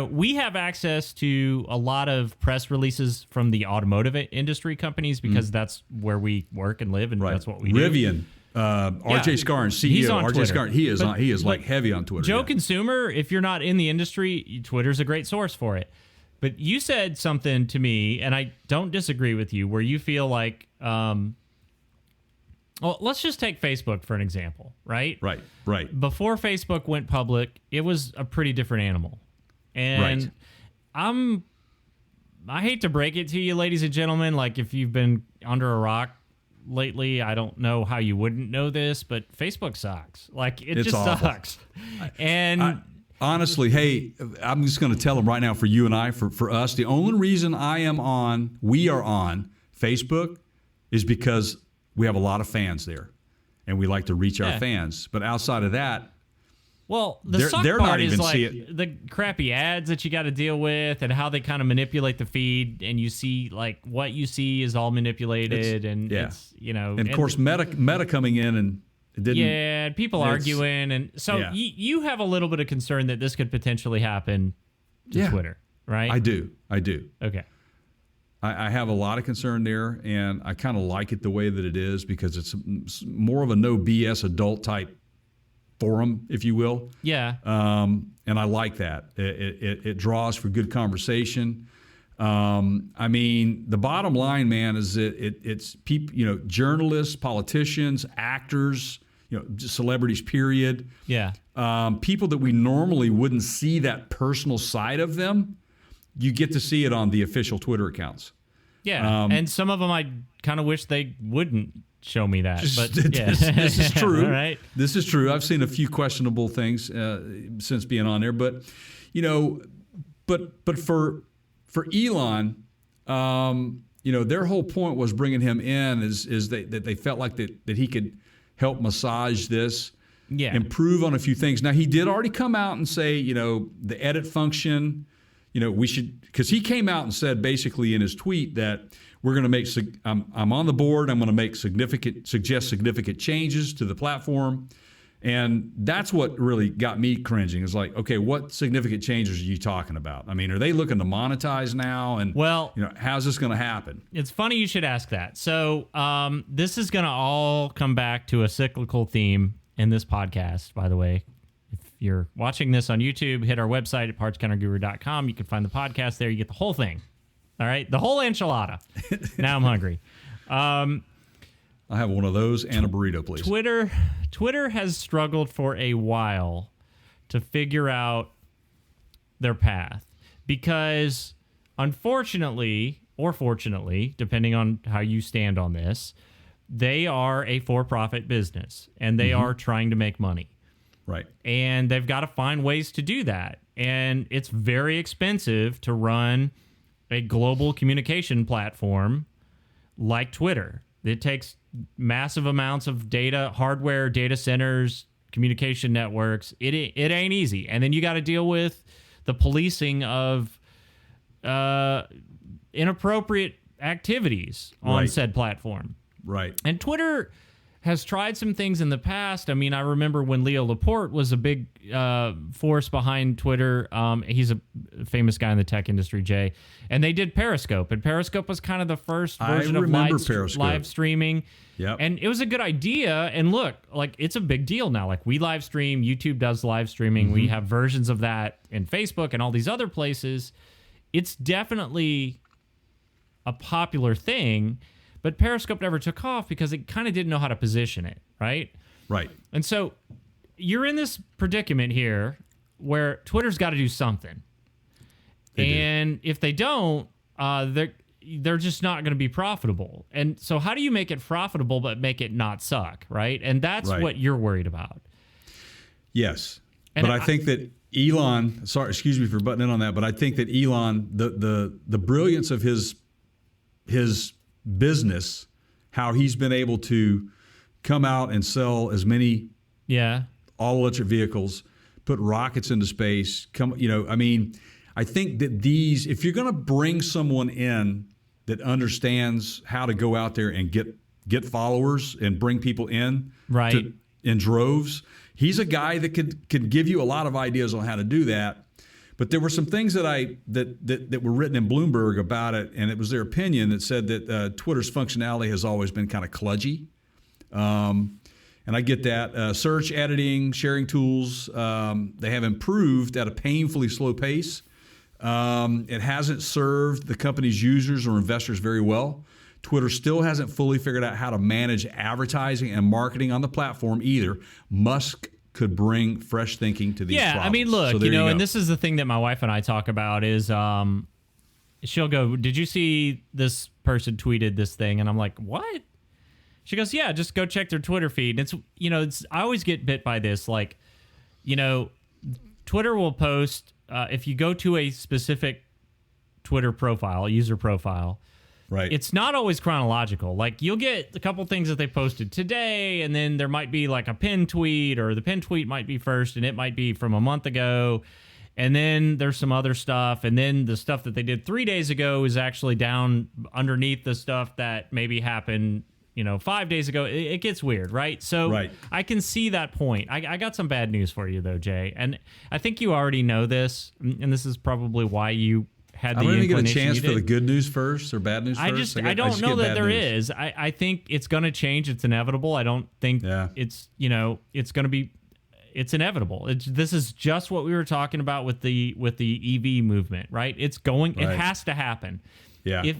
we have access to a lot of press releases from the automotive industry companies because that's where we work and live, and that's what we do. Rivian, RJ Scarn, CEO, He's on RJ Twitter. Scarn, he is like heavy on Twitter. Joe Consumer, if you're not in the industry, Twitter's a great source for it. But you said something to me, and I don't disagree with you, where you feel like, let's just take Facebook for an example, right? Right. Before Facebook went public, it was a pretty different animal. And I hate to break it to you, ladies and gentlemen, like if you've been under a rock lately, I don't know how you wouldn't know this, but Facebook sucks. Like it's just awful. sucks. And honestly, hey, I'm just going to tell them right now for you and I, for us, the only reason we are on Facebook is because we have a lot of fans there and we like to reach our fans. But outside of that, well, the suck they're part not is even like seeing the crappy ads that you got to deal with and how they kind of manipulate the feed, and you see like what you see is all manipulated, and it's and of course Meta coming in and it didn't. Yeah, and people arguing, and so you have a little bit of concern that this could potentially happen to Twitter, right? I do. Okay. I have a lot of concern there, and I kind of like it the way that it is because it's more of a no BS adult type forum, if you will. Yeah. And I like that. It draws for good conversation. I mean, the bottom line, man, is that it's people, journalists, politicians, actors, just celebrities, period. Yeah. People that we normally wouldn't see that personal side of them, you get to see it on the official Twitter accounts. Yeah. And some of them I kind of wish they wouldn't show me that. But this is true. Right? This is true. I've seen a few questionable things since being on there, but but for Elon, their whole point was bringing him in is that they felt like that he could help massage this, improve on a few things. Now he did already come out and say, the edit function, we should, because he came out and said basically in his tweet that we're going to make, I'm on the board, I'm going to suggest significant changes to the platform. And that's what really got me cringing. Is like, okay, what significant changes are you talking about? I mean, are they looking to monetize now? And how's this going to happen? It's funny you should ask that. So this is going to all come back to a cyclical theme in this podcast, by the way. If you're watching this on YouTube, hit our website at partscounterguru.com. You can find the podcast there. You get the whole thing. All right? The whole enchilada. Now I'm hungry. I'll have one of those and a burrito, please. Twitter has struggled for a while to figure out their path because, unfortunately, or fortunately, depending on how you stand on this, they are a for-profit business, and they are trying to make money. Right. And they've got to find ways to do that. And it's very expensive to run a global communication platform like Twitter. It takes massive amounts of data, hardware, data centers, communication networks. It ain't easy. And then you got to deal with the policing of inappropriate activities on said platform. Right. And Twitter, has tried some things in the past. I mean, I remember when Leo Laporte was a big force behind Twitter. He's a famous guy in the tech industry, Jay. And they did Periscope. And Periscope was kind of the first version of live streaming. Yep. And it was a good idea. And look, like, it's a big deal now. Like, we live stream. YouTube does live streaming. We have versions of that in Facebook and all these other places. It's definitely a popular thing. But Periscope never took off because it kind of didn't know how to position it, right? Right. And so you're in this predicament here where Twitter's got to do something. If they don't, they're just not going to be profitable. And so how do you make it profitable but make it not suck, right? And that's what you're worried about. Yes. And but I think that Elon, sorry, excuse me for butting in on that, but I think that Elon, the brilliance of his business, how he's been able to come out and sell as many all electric vehicles, put rockets into space, I think that if you're going to bring someone in that understands how to go out there and get followers and bring people in in droves, he's a guy that could give you a lot of ideas on how to do that. But there were some things that were written in Bloomberg about it, and it was their opinion that said that Twitter's functionality has always been kind of kludgy. And I get that. Search, editing, sharing tools, they have improved at a painfully slow pace. It hasn't served the company's users or investors very well. Twitter still hasn't fully figured out how to manage advertising and marketing on the platform either. Musk could bring fresh thinking to these problems. I mean, look, so and this is the thing that my wife and I talk about is she'll go, did you see this person tweeted this thing? And I'm like, what? She goes, yeah, just go check their Twitter feed. And it's I always get bit by this. Like, Twitter will post, if you go to a specific Twitter profile, user profile, right, it's not always chronological. Like, you'll get a couple things that they posted today, and then there might be like a pinned tweet, or the pinned tweet might be first, and it might be from a month ago. And then there's some other stuff, and then the stuff that they did 3 days ago is actually down underneath the stuff that maybe happened 5 days ago. It gets weird, right? So I can see that point. I got some bad news for you, though, Jay. And I think you already know this, and this is probably why you had the inclination. I'm going to get a chance for the good news first or bad news first. I don't know that there is. I think it's going to change. It's inevitable. I don't think it's it's going to be. It's inevitable. This is just what we were talking about with the EV movement, right? It's going. Right. It has to happen. Yeah. If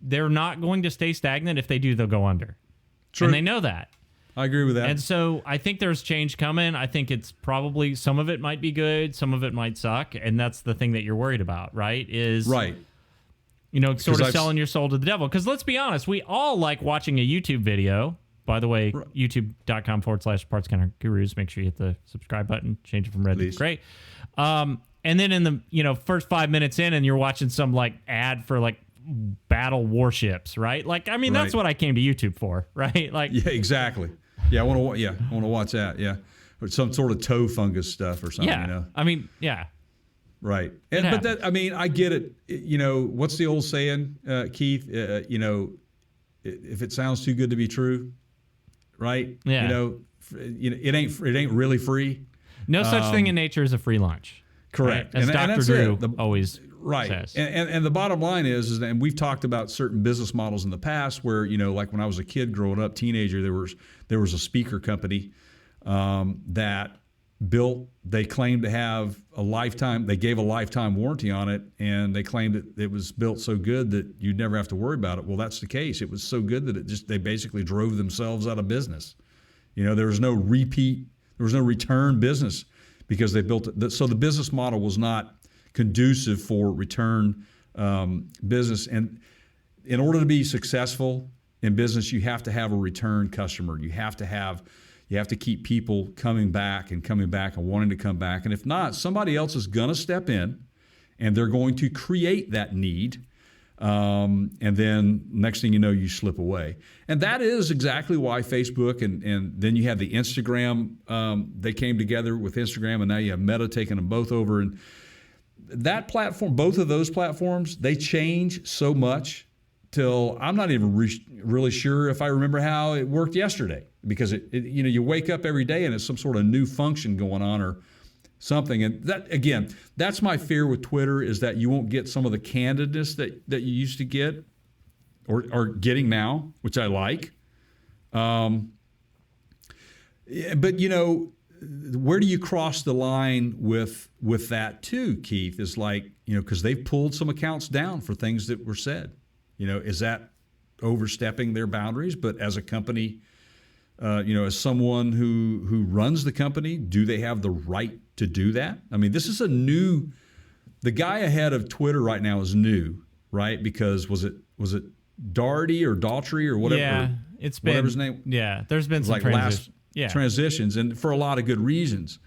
they're not going to stay stagnant, if they do, they'll go under. True. And they know that. I agree with that. And so I think there's change coming. I think it's probably some of it might be good, some of it might suck, and that's the thing that you're worried about, right? Sort of selling your soul to the devil. Because let's be honest, we all like watching a YouTube video. By the way, youtube.com/Parts Counter Gurus. Make sure you hit the subscribe button. Change it from red to gray. And then in the first 5 minutes in, and you're watching some like ad for like battle warships, right? Like, I mean, that's what I came to YouTube for, right? Like, yeah, exactly. Yeah, I want to watch that. Yeah, or some sort of toe fungus stuff or something. Yeah, I mean, yeah, right. But that, I mean, I get it. What's the old saying, Keith? If it sounds too good to be true, right? Yeah. It ain't really free. No such thing in nature as a free lunch. Correct. Right? As Dr. Drew always says. And the bottom line is that, and we've talked about certain business models in the past where, like when I was a kid growing up, teenager, there was a speaker company that they claimed to have they gave a lifetime warranty on it, and they claimed that it was built so good that you'd never have to worry about it. Well, that's the case. It was so good that they basically drove themselves out of business. There was no return business because they built it. So the business model was not conducive for return business. And in order to be successful in business, you have to have a return customer. You have to keep people coming back and wanting to come back. And if not, somebody else is going to step in, and they're going to create that need. And then next thing you know, you slip away. And that is exactly why Facebook and then you have the Instagram. They came together with Instagram, and now you have Meta taking them both over. And that platform, both of those platforms, they change so much till I'm not even really sure if I remember how it worked yesterday, because you wake up every day and it's some sort of new function going on or something. And that, again, that's my fear with Twitter, is that you won't get some of the candidness that you used to get or are getting now, which I like. But where do you cross the line with that too, Keith? Is like, because they've pulled some accounts down for things that were said. Is that overstepping their boundaries? But as a company, as someone who runs the company, do they have the right to do that? I mean, this is the guy ahead of Twitter right now is new, right? Because was it Daugherty or Daughtry or whatever? Yeah, it's been whatever his name. Yeah, there's been some transitions, and for a lot of good reasons.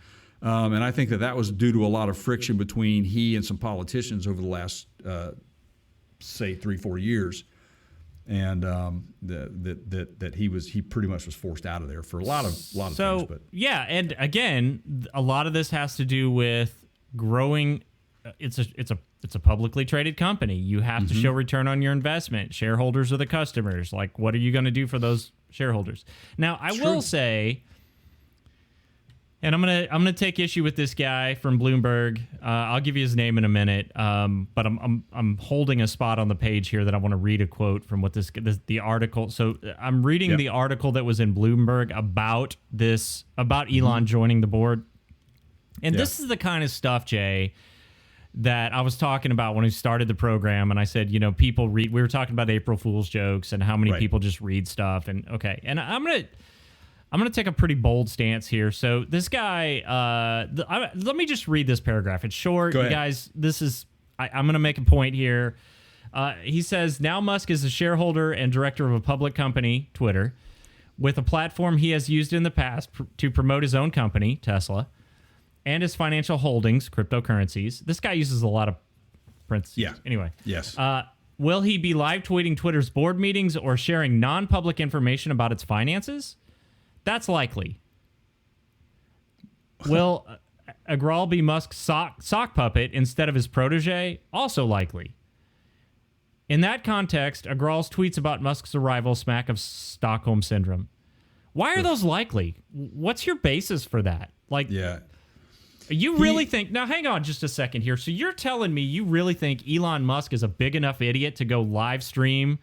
And I think that was due to a lot of friction between he and some politicians over the last, say, 3-4 years, and that he pretty much was forced out of there for a lot of things. But yeah, and again, a lot of this has to do with growing. It's a publicly traded company. You have to show return on your investment. Shareholders are the customers. Like, what are you going to do for those shareholders? Now, I will say, and I'm gonna take issue with this guy from Bloomberg. I'll give you his name in a minute. But I'm holding a spot on the page here that I want to read a quote from what the article. So I'm reading the article that was in Bloomberg about Elon joining the board, and this is the kind of stuff, Jay, that I was talking about when we started the program, and I said, people read. We were talking about April Fool's jokes and how many people just read stuff, and and I'm gonna take a pretty bold stance here. So this guy, let me just read this paragraph. It's short, you guys. I'm gonna make a point here. He says, now Musk is a shareholder and director of a public company, Twitter, with a platform he has used in the past to promote his own company, Tesla, and his financial holdings, cryptocurrencies. This guy uses a lot of parentheses. Yeah. Anyway. Yes. Will he be live tweeting Twitter's board meetings or sharing non-public information about its finances? That's likely. Will Agrawal be Musk's sock puppet instead of his protege? Also likely. In that context, Agrawal's tweets about Musk's arrival smack of Stockholm Syndrome. Why are those likely? What's your basis for that? You really think... Now, hang on just a second here. So you're telling me you really think Elon Musk is a big enough idiot to go live stream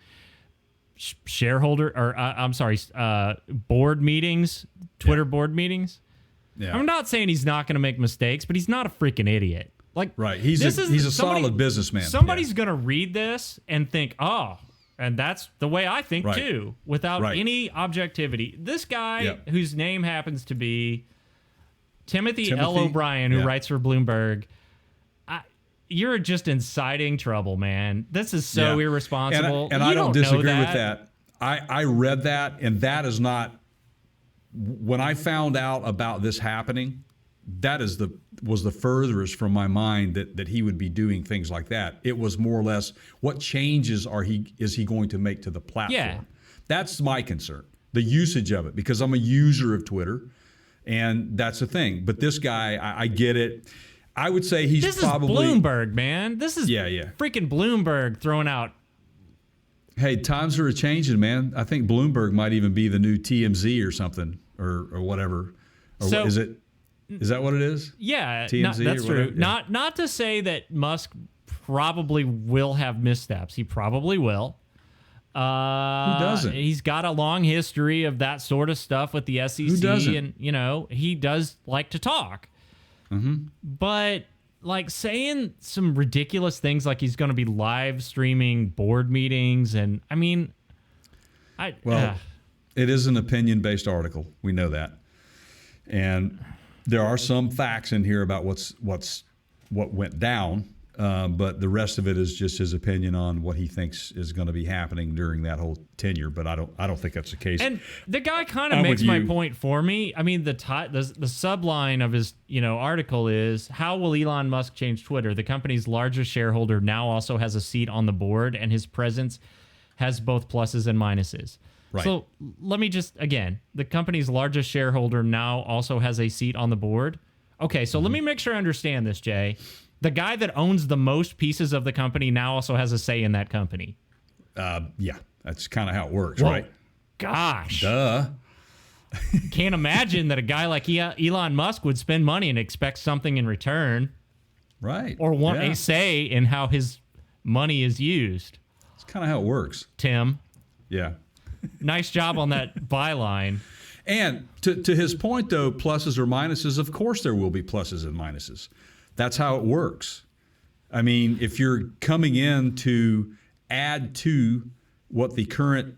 board meetings, Twitter board meetings? Yeah. I'm not saying he's not going to make mistakes, but he's not a freaking idiot. He's a solid businessman. Somebody's going to read this and think, and that's the way I think too, without any objectivity. This guy, whose name happens to be Timothy L. O'Brien, who writes for Bloomberg, you're just inciting trouble, man. This is so irresponsible. And I don't disagree with that. I read that, and that is not... When I found out about this happening, that was the furthest from my mind that he would be doing things like that. It was more or less, what changes is he going to make to the platform? Yeah. That's my concern, the usage of it, because I'm a user of Twitter. And that's the thing. But this guy, I get it. I would say this is Bloomberg, man. This is freaking Bloomberg throwing out. Hey, times are changing, man. I think Bloomberg might even be the new TMZ or something, or whatever. Or is that what it is? Yeah, TMZ. That's or true. Yeah. Not to say that Musk probably will have missteps. He probably will. Who doesn't? He's got a long history of that sort of stuff with the SEC. Who doesn't? And, he does like to talk. Mm-hmm. But, saying some ridiculous things like he's going to be live streaming board meetings, and, it is an opinion-based article. We know that. And there are some facts in here about what went down. But the rest of it is just his opinion on what he thinks is going to be happening during that whole tenure. But I don't think that's the case. And the guy kind of makes my point for me. I mean, the subline of his article is, how will Elon Musk change Twitter? The company's largest shareholder now also has a seat on the board, and his presence has both pluses and minuses. Right. So let me just, again, the company's largest shareholder now also has a seat on the board. Okay, so let me make sure I understand this, Jay. The guy that owns the most pieces of the company now also has a say in that company. Yeah, that's kind of how it works, Whoa. right? Gosh. Duh. Can't imagine that a guy like Elon Musk would spend money and expect something in return Right. or want Yeah. a say in how his money is used. It's kind of how it works. Tim, Yeah. nice job on that byline. And to his point, though, pluses or minuses, of course there will be pluses and minuses. That's how it works. I mean, if you're coming in to add to what the current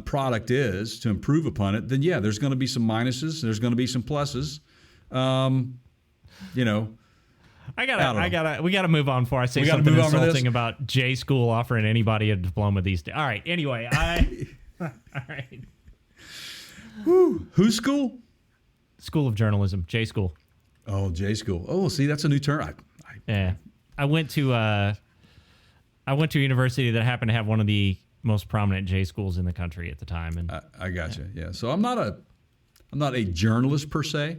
product is to improve upon it, then yeah, there's going to be some minuses. There's going to be some pluses. You know, We gotta move on before I say We gotta something move on from insulting this? about J School offering anybody a diploma these days. All right. Anyway, all right. whose school? School of Journalism, J School. Oh, J School. Oh, see, that's a new term. Yeah, I went to a university that happened to have one of the most prominent J schools in the country at the time, and I gotcha. Yeah. So I'm not a journalist per se.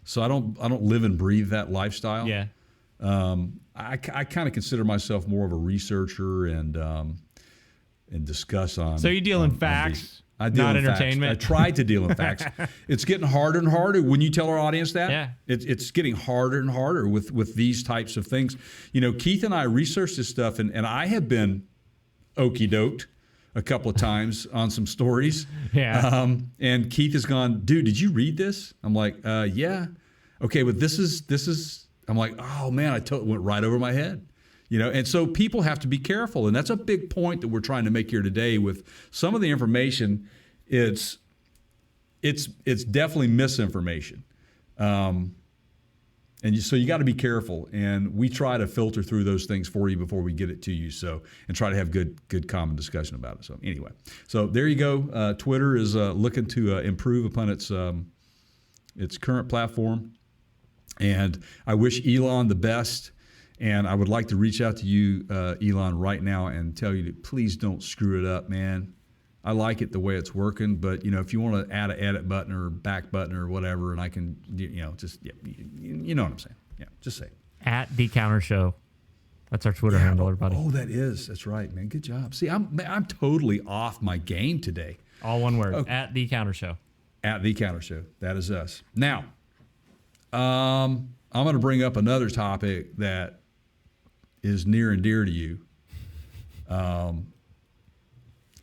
So I don't live and breathe that lifestyle. yeah. I kind of consider myself more of a researcher and discuss on. So you deal in facts, not entertainment. I tried to deal in facts. It's getting harder and harder when you tell our audience that. Yeah. It's getting harder and harder with these types of things. You know, Keith and I researched this stuff, and I have been okey doked a couple of times on some stories. Yeah. And Keith has gone, dude, did you read this? I'm like, yeah. Okay, but this is. I'm like, oh man, went right over my head. You know, and so people have to be careful, and that's a big point that we're trying to make here today. With some of the information, it's definitely misinformation, so you got to be careful. And we try to filter through those things for you before we get it to you. So and try to have good common discussion about it. So anyway, so there you go. Twitter is looking to improve upon its current platform, and I wish Elon the best. And I would like to reach out to you, Elon, right now and tell you to please don't screw it up, man. I like it the way it's working, but you know, if you want to add an edit button or back button or whatever, and I can, you know, just you know what I'm saying? Yeah, just say it. At the Counter Show. That's our Twitter handle, everybody. Oh, that's right, man. Good job. See, I'm totally off my game today. All one word. Okay. At the Counter Show. At the Counter Show. That is us. Now, I'm going to bring up another topic that is near and dear to you. And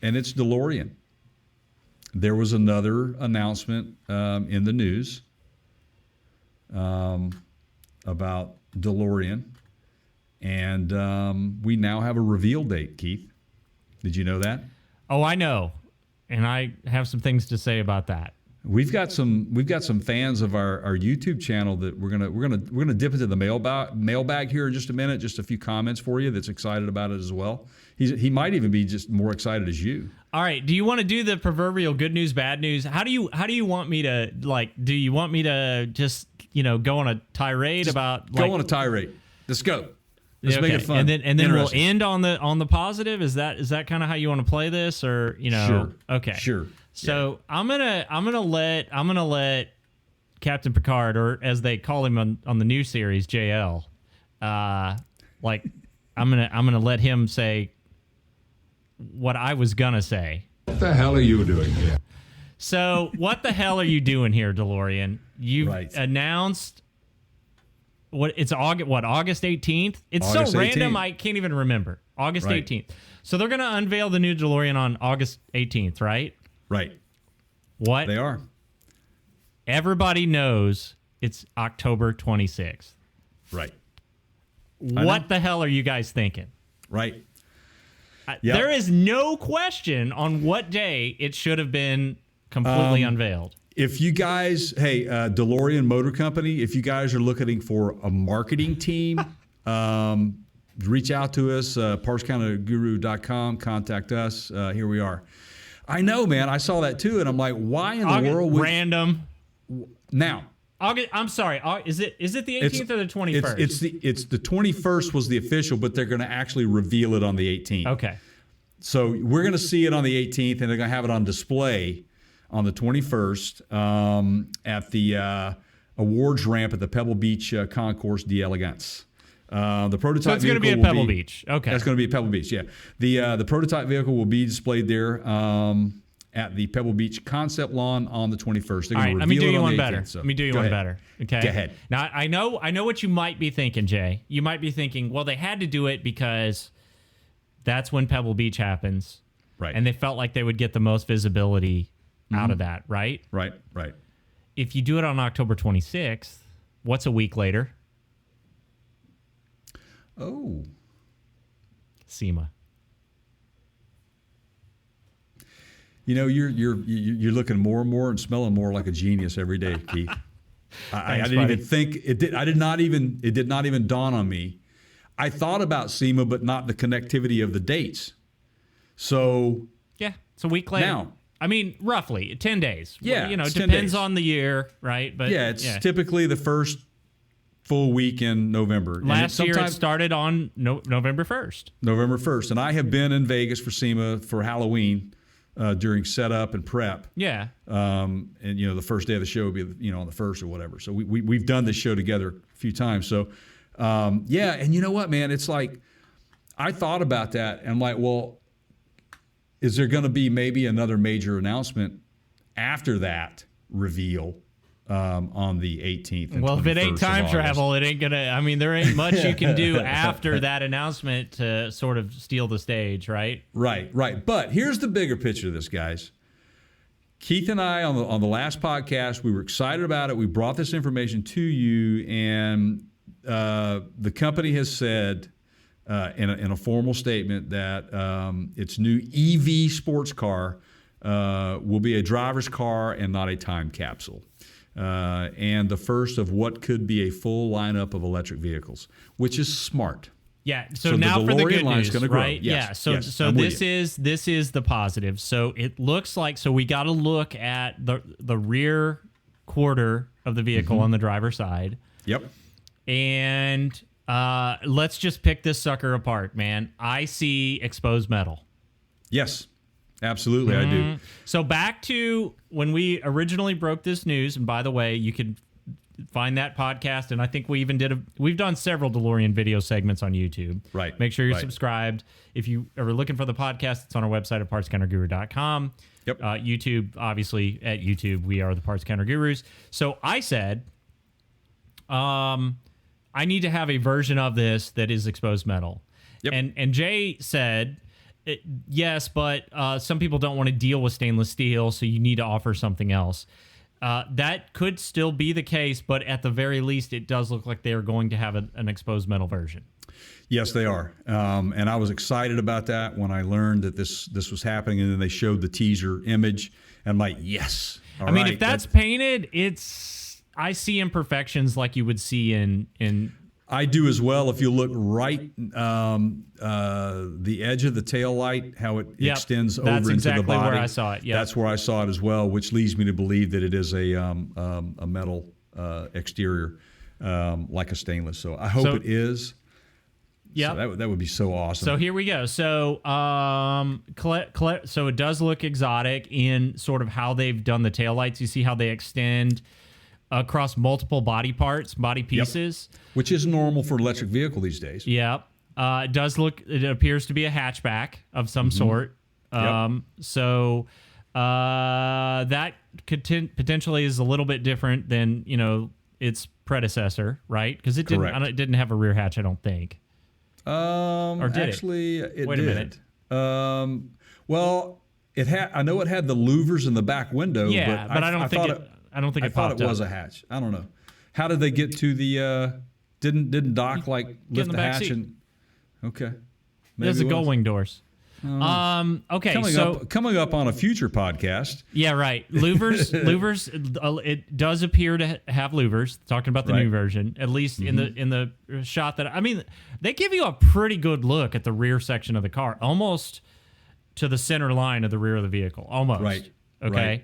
it's DeLorean. There was another announcement in the news about DeLorean. And we now have a reveal date, Keith. Did you know that? Oh, I know. And I have some things to say about that. We've got some fans of our YouTube channel that we're gonna dip into the mailbag here in just a minute. Just a few comments for you that's excited about it as well. He might even be just more excited as you. All right. Do you want to do the proverbial good news, bad news? How do you want me to do you want me to just, go on a tirade about Go on a tirade. Let's go. Let's make it fun. And then we'll Interesting. end on the positive. Is that kind of how you want to play this, or Sure. Okay. Sure. So yeah. I'm gonna let Captain Picard, or as they call him on the new series, JL, I'm gonna let him say what I was gonna say. What the hell are you doing here? So what the hell are you doing here, DeLorean? You've Right. announced it's August 18th? It's August so random 18th. I can't even remember. August Right. 18th. So they're gonna unveil the new DeLorean on August 18th, right? Right. What? They are. Everybody knows it's October 26th. Right. What the hell are you guys thinking? Right. Yep. There is no question on what day it should have been completely unveiled. If you guys, DeLorean Motor Company, if you guys are looking for a marketing team, reach out to us, partscounterguru.com, contact us. Here we are. I know, man. I saw that too, and I'm like, why in the world would random? now? August. I'm sorry. Is it the 18th or the 21st? It's the 21st was the official, but they're going to actually reveal it on the 18th. Okay. So we're going to see it on the 18th, and they're going to have it on display on the 21st at the awards ramp at the Pebble Beach Concourse d'Elegance. The prototype. So it's going to be at vehicle Pebble will Beach. Okay. That's going to be at Pebble Beach. Yeah. The prototype vehicle will be displayed there at the Pebble Beach concept lawn on the 21st. They're All going right, to let me reveal do it you on one the better. 18th, so Let me do you go one ahead. better. Okay. Go ahead. Now I know what you might be thinking, Jay. You might be thinking, well, they had to do it because that's when Pebble Beach happens, Right. and they felt like they would get the most visibility out of that, right? Right. If you do it on October 26th, what's a week later? Oh. SEMA. You know, you're looking more and more and smelling more like a genius every day, Keith. I Thanks, didn't buddy. even think it did. It did not even dawn on me. I thought about SEMA, but not the connectivity of the dates. So Yeah, it's a week later. Now. I mean, roughly 10 days. Yeah, you know, it it's 10 depends days. on the year, right? But yeah, it's typically the first full week in November. And last year it sometimes started on November 1st. November 1st, and I have been in Vegas for SEMA for Halloween during setup and prep. Yeah. And you know, the first day of the show would be on the 1st or whatever. So we've done this show together a few times. So yeah, and you know what, man? It's like I thought about that and I'm like, well, is there going to be maybe another major announcement after that reveal on the 18th? And Well, if it 21st ain't of time August? travel, it ain't gonna. I mean, there ain't much you can do after that announcement to sort of steal the stage, right? Right. But here's the bigger picture of this, guys. Keith and I on the last podcast, we were excited about it. We brought this information to you, and the company has said in a formal statement that its new EV sports car will be a driver's car and not a time capsule. And the first of what could be a full lineup of electric vehicles, which is smart. Yeah. So, So the now for the DeLorean good line's news, gonna grow. right? Yes, Yeah. So yes, so I'm with this is the positive. So it looks like we got to look at the rear quarter of the vehicle on the driver's side, Yep. and let's just pick this sucker apart, man. I see exposed metal. Yes. Absolutely, I do. So back to when we originally broke this news, and by the way, you can find that podcast, and I think we even we've done several DeLorean video segments on YouTube. Right, Make sure you're right. subscribed. If you are looking for the podcast, it's on our website at partscounterguru.com. Yep. YouTube, obviously, at YouTube, we are the Parts Counter Gurus. So I said, I need to have a version of this that is exposed metal. Yep. And Jay said, yes, but some people don't want to deal with stainless steel, so you need to offer something else. That could still be the case, but at the very least, it does look like they are going to have an exposed metal version. Yes, they are. And I was excited about that when I learned that this was happening, and then they showed the teaser image. And I'm like, yes. All I mean, right, if that's painted, I see imperfections like you would see in I do as well. If you look right, the edge of the tail light, how it Yep, extends that's over into exactly the body. where I saw it, yep. That's where I saw it as well, which leads me to believe that it is a metal exterior, like a stainless. So I hope So- it is. yeah. So that would be so awesome. So here we go. So so it does look exotic in sort of how they've done the taillights. You see how they extend across multiple body parts, body pieces. Which is normal for electric vehicle these days. Yep. It appears to be a hatchback of some sort. Yep. So that could potentially is a little bit different than, its predecessor, right? Because it Correct. didn't have a rear hatch, I don't think. Or did it? Actually, it Wait a did. minute. Well, it had. I know it had the louvers in the back window. Yeah, but I don't think thought it. I don't think I it thought popped it was up. a hatch. I don't know. How did they get to the? Didn't Doc like in lift the the back hatch seat. and? Okay. There's Maybe the it was. gull wing doors. Okay, Coming up on a future podcast. yeah, right. Louvers, it does appear to have louvers. Talking about the Right. new version, at least in the shot that they give you a pretty good look at the rear section of the car, almost to the center line of the rear of the vehicle, almost. Right. Okay.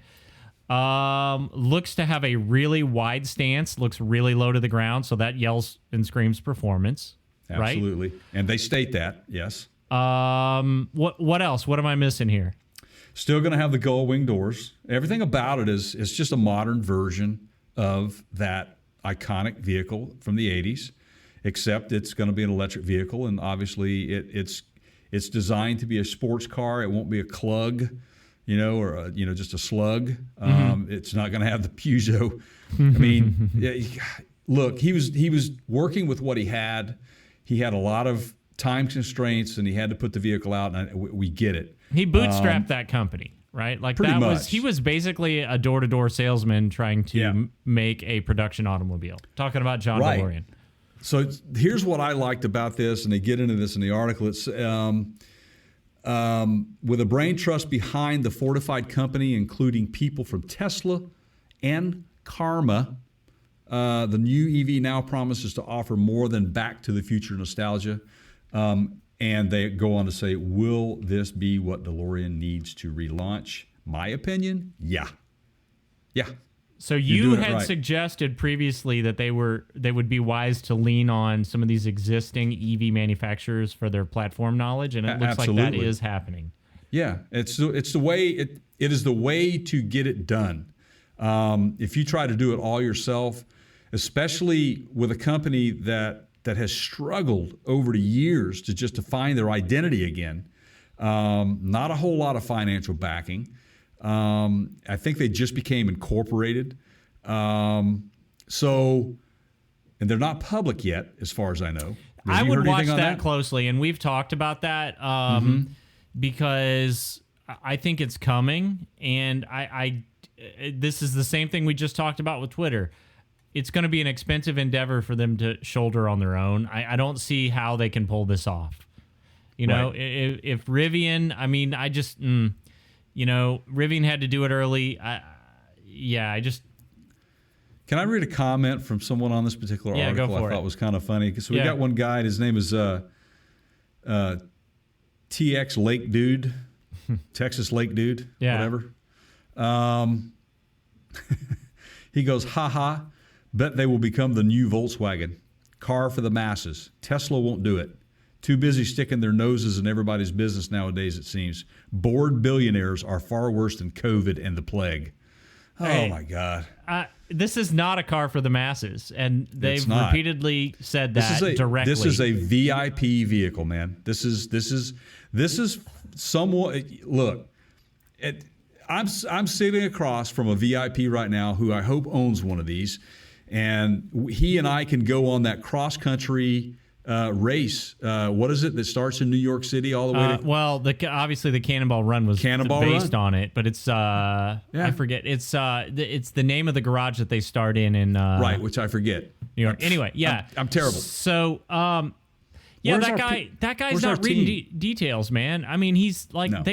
Looks to have a really wide stance. Looks really low to the ground, so that yells and screams performance. Right. Absolutely. And they state that. Yes. What else? What am I missing here? Still going to have the gull wing doors. Everything about it is just a modern version of that iconic vehicle from the 80s. except it's going to be an electric vehicle, and obviously it's designed to be a sports car. It won't be a Klug, or just a slug. It's not going to have the Peugeot. I mean, look, he was working with what he had. He had a lot of time constraints, and he had to put the vehicle out, and we get it. He bootstrapped that company, right? Like pretty that much. he was basically a door-to-door salesman trying to make a production automobile. Talking about John Right. DeLorean. So here's what I liked about this, and they get into this in the article. It's with a brain trust behind the fortified company, including people from Tesla and Karma. The new EV now promises to offer more than Back to the Future nostalgia. And they go on to say, will this be what DeLorean needs to relaunch? My opinion, yeah. Yeah. So You're you doing it had right. suggested previously that they would be wise to lean on some of these existing EV manufacturers for their platform knowledge, and it looks like that Absolutely. is happening. Yeah, it's the way it is the way to get it done. If you try to do it all yourself, especially with a company that has struggled over the years to find their identity again, not a whole lot of financial backing. I think they just became incorporated. And they're not public yet, as far as I know. I Have you would heard watch anything on that closely, and we've talked about that because I think it's coming, and I this is the same thing we just talked about with Twitter. It's going to be an expensive endeavor for them to shoulder on their own. I don't see how they can pull this off. Right. If Rivian, I mean, Rivian had to do it early. Can I read a comment from someone on this particular Yeah, go article for I thought it. was kind of funny? So we Yeah. got one guy, and his name is TX Lake Dude, Texas Lake Dude, Yeah. whatever. He goes, haha, bet they will become the new Volkswagen. Car for the masses. Tesla won't do it. Too busy sticking their noses in everybody's business nowadays, it seems. Bored billionaires are far worse than COVID and the plague. Oh, Hey. my God. This is not a car for the masses, and they've not. repeatedly said that directly. This is a VIP vehicle, man. This is somewhat. Look, I'm sitting across from a VIP right now who I hope owns one of these, and he and I can go on that cross country race. What is it that starts in New York City all the way to? Well, obviously the Cannonball Run was Cannonball based Run? on it, but it's I forget. It's the name of the garage that they start in Right, which I forget. New York. Anyway, yeah, I'm terrible. So Where's our that guy's where's our not reading team? details, man. I mean, he's like No.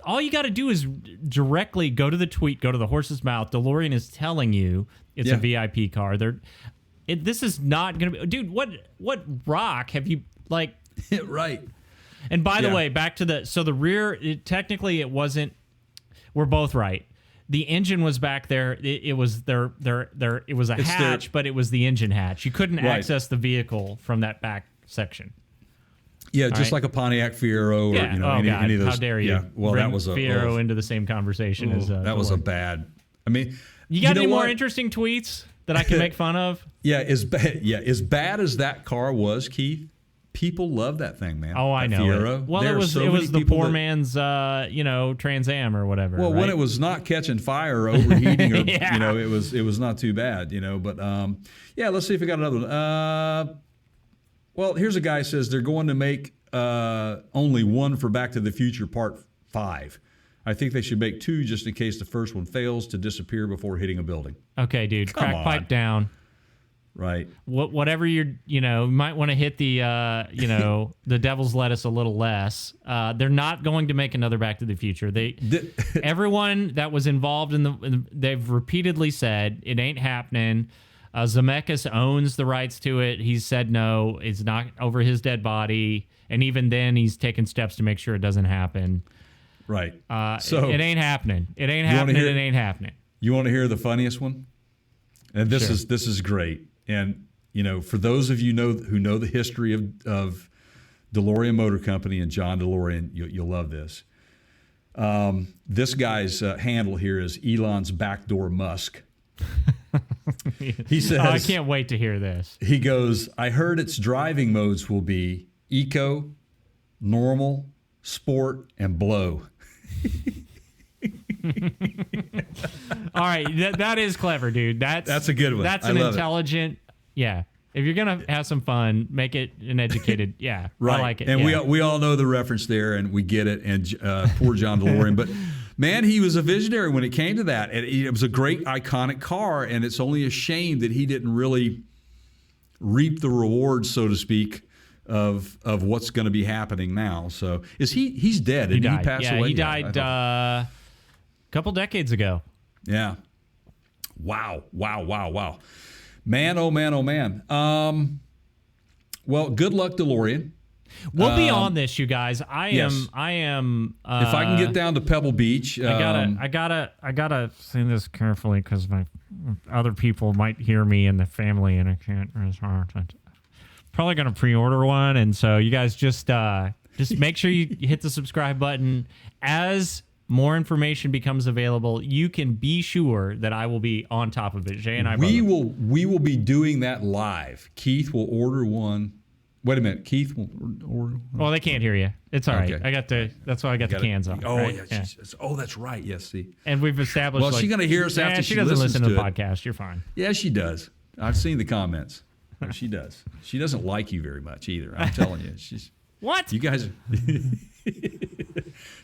all you got to do is directly go to the tweet, go to the horse's mouth. DeLorean is telling you it's Yeah. a VIP car. This is not going to be, dude. What rock have you like? Right. And by the Yeah. way, back to the rear. Technically, it wasn't. We're both right. The engine was back there. It was their. It was a It's hatch, but it was the engine hatch. You couldn't Right. access the vehicle from that back section. Yeah, just right. like a Pontiac Fiero or Yeah. any of those. How dare you? Yeah. Well, bring that was a Fiero into the same conversation as that was a DeLorean. bad. I mean, You got know any more what? interesting tweets that I can make fun of? Yeah, as bad as that car was, Keith. People love that thing, man. Oh, I That know. Fiero. Well, There it are was so it many was the people poor that- man's Trans Am or whatever. Well, right? when it was not catching fire, or overheating, or Yeah. it was not too bad, But yeah, let's see if we got another one. Well, here's a guy who says they're going to make only one for Back to the Future Part 5. I think they should make 2 just in case the first one fails to disappear before hitting a building. Okay, dude, Come crack on. pipe down. Right. Whatever you might want to hit the the devil's lettuce a little less. They're not going to make another Back to the Future. Everyone that was involved they've repeatedly said it ain't happening. Zemeckis owns the rights to it. He's said no. It's not over his dead body, and even then, he's taken steps to make sure it doesn't happen. Right. It ain't happening. It ain't wanna happening. hear- It ain't happening. You want to hear the funniest one? And this Sure. is great. And for those of you who know the history of DeLorean Motor Company and John DeLorean, you'll love this. This guy's handle here is Elon's Backdoor Musk. He says, I can't wait to hear this. He goes, I heard its driving modes will be eco, normal, sport, and blow. All right, that is clever, dude. That's a good one. That's I an love it. intelligent. Yeah. If you're gonna have some fun, make it an educated. Yeah, Right. I like it. And yeah. we all know the reference there, and we get it. And poor John DeLorean. But, man, he was a visionary when it came to that. And it was a great, iconic car, and it's only a shame that he didn't really reap the rewards, so to speak, of what's going to be happening now. So he's dead. He Did he died. pass Yeah, away? he died a couple decades ago. Yeah. Wow. Man, oh man, oh man. Well, good luck, DeLorean. We'll be on this, you guys. I yes. am. If I can get down to Pebble Beach, I gotta say this carefully because my other people might hear me in the family, and I can't. Probably gonna pre-order one, and so you guys just make sure you hit the subscribe button. As more information becomes available, you can be sure that I will be on top of it. Jay and I. we will be doing that live. Keith will order one. Wait a minute, Keith will order. Well, they can't hear you. It's all right. Okay. That's why I got the cans on. Oh right? yeah. Oh, that's right. Yes. See. And we've established. Well, she's gonna hear us after she she doesn't listens listen to the to it. podcast. You're fine. Yeah, she does. I've seen the comments. She does. She doesn't like you very much either. I'm telling you. She's. What? You guys.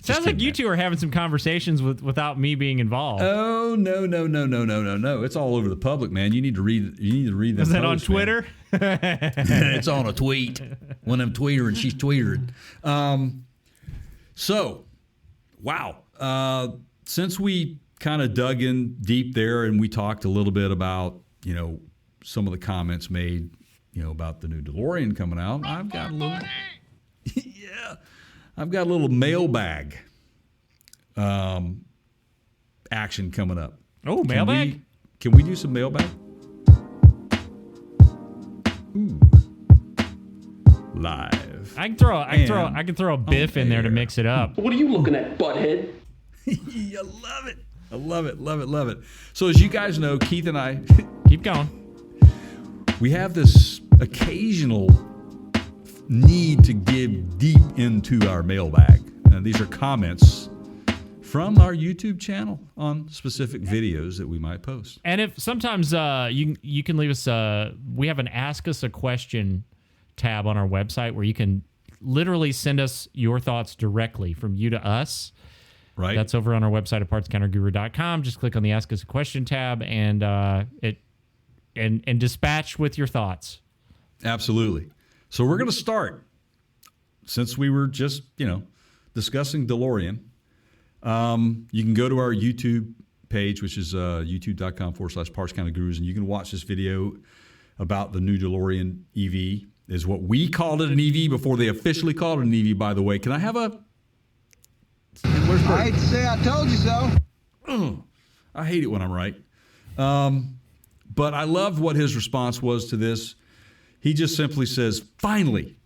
Sounds like you two are having some conversations without me being involved. Oh no! It's all over the public, man. You need to read. Them Is that on posts, man. Twitter? It's on a tweet. When I'm tweetering, she's tweetering. So, wow. Since we kind of dug in deep there and we talked a little bit about, some of the comments made, about the new DeLorean coming out, I've got a little, I've got a little mailbag action coming up. Oh, mailbag? Can we do some mailbag? Ooh. Live. I can throw a Biff in there to mix it up. What are you looking at, butthead? I love it. I love it. So as you guys know, Keith and I, Keep going. we have this occasional need to give deep into our mailbag. And these are comments from our YouTube channel on specific videos that we might post. And if sometimes you can leave us we have an Ask Us a Question tab on our website where you can literally send us your thoughts directly from you to us. Right. That's over on our website at partscounterguru.com. Just click on the Ask Us a Question tab and dispatch with your thoughts. Absolutely. So we're going to start, since we were just, discussing DeLorean. You can go to our YouTube page, which is youtube.com/partscountergurus, and you can watch this video about the new DeLorean EV. Is what we called it an EV before they officially called it an EV, by the way. Can I have a... Where's Bert? I hate to say I told you so. I hate it when I'm right. But I loved what his response was to this. He just simply says, finally.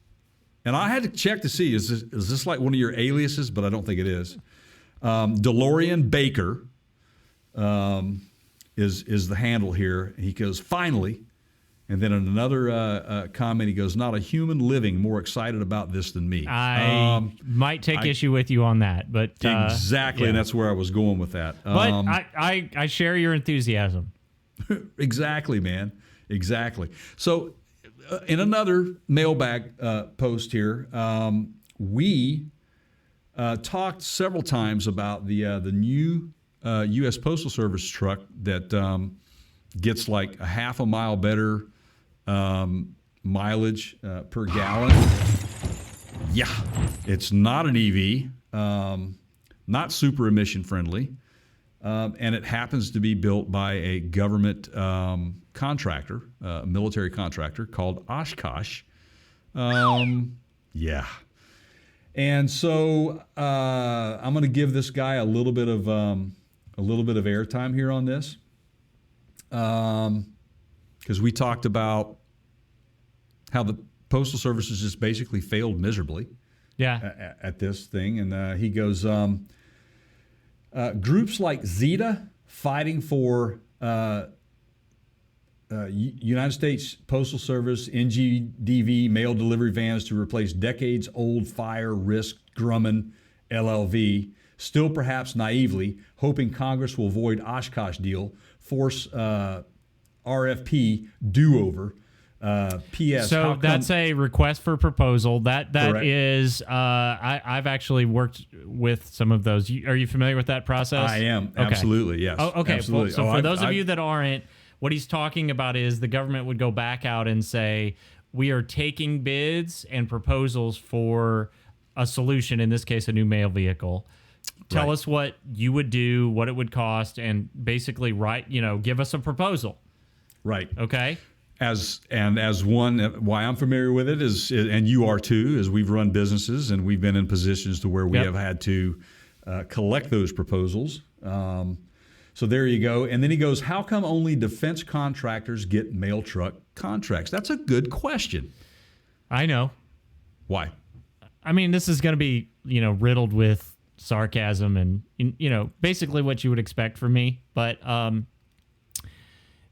And I had to check to see, is this like one of your aliases? But I don't think it is. DeLorean Baker is the handle here. He goes, finally. And then in another comment, he goes, not a human living more excited about this than me. I might take issue with you on that, but exactly, and that's where I was going with that. But I share your enthusiasm. Exactly, man. Exactly. So in another mailbag post here, we talked several times about the new U.S. Postal Service truck that gets like a half a mile better mileage per gallon. Yeah, it's not an EV, not super emission friendly, and it happens to be built by a government contractor, a military contractor called Oshkosh. Yeah. And so I'm going to give this guy a little bit of airtime here on this, because we talked about how the Postal Service has just basically failed miserably. Yeah. At this thing, and he goes, groups like Zeta fighting for United States Postal Service NGDV mail delivery vans to replace decades-old fire risk Grumman LLV, still perhaps naively hoping Congress will avoid Oshkosh deal, force RFP do-over. P.S. So that's a request for proposal. That Correct. is, I've actually worked with some of those. Are you familiar with that process? I am. Okay. Absolutely, yes. Oh, okay. Absolutely. So for I've- those of I've- you that aren't, what he's talking about is the government would go back out and say, we are taking bids and proposals for a solution, in this case, a new mail vehicle. Tell Right. us what you would do, what it would cost, and basically give us a proposal. Right. Okay? As one, why I'm familiar with it is, and you are too, is we've run businesses and we've been in positions to where we Yep. have had to collect those proposals. So there you go. And then he goes, how come only defense contractors get mail truck contracts? That's a good question. I know. Why? I mean, this is going to be, riddled with sarcasm and, basically what you would expect from me. But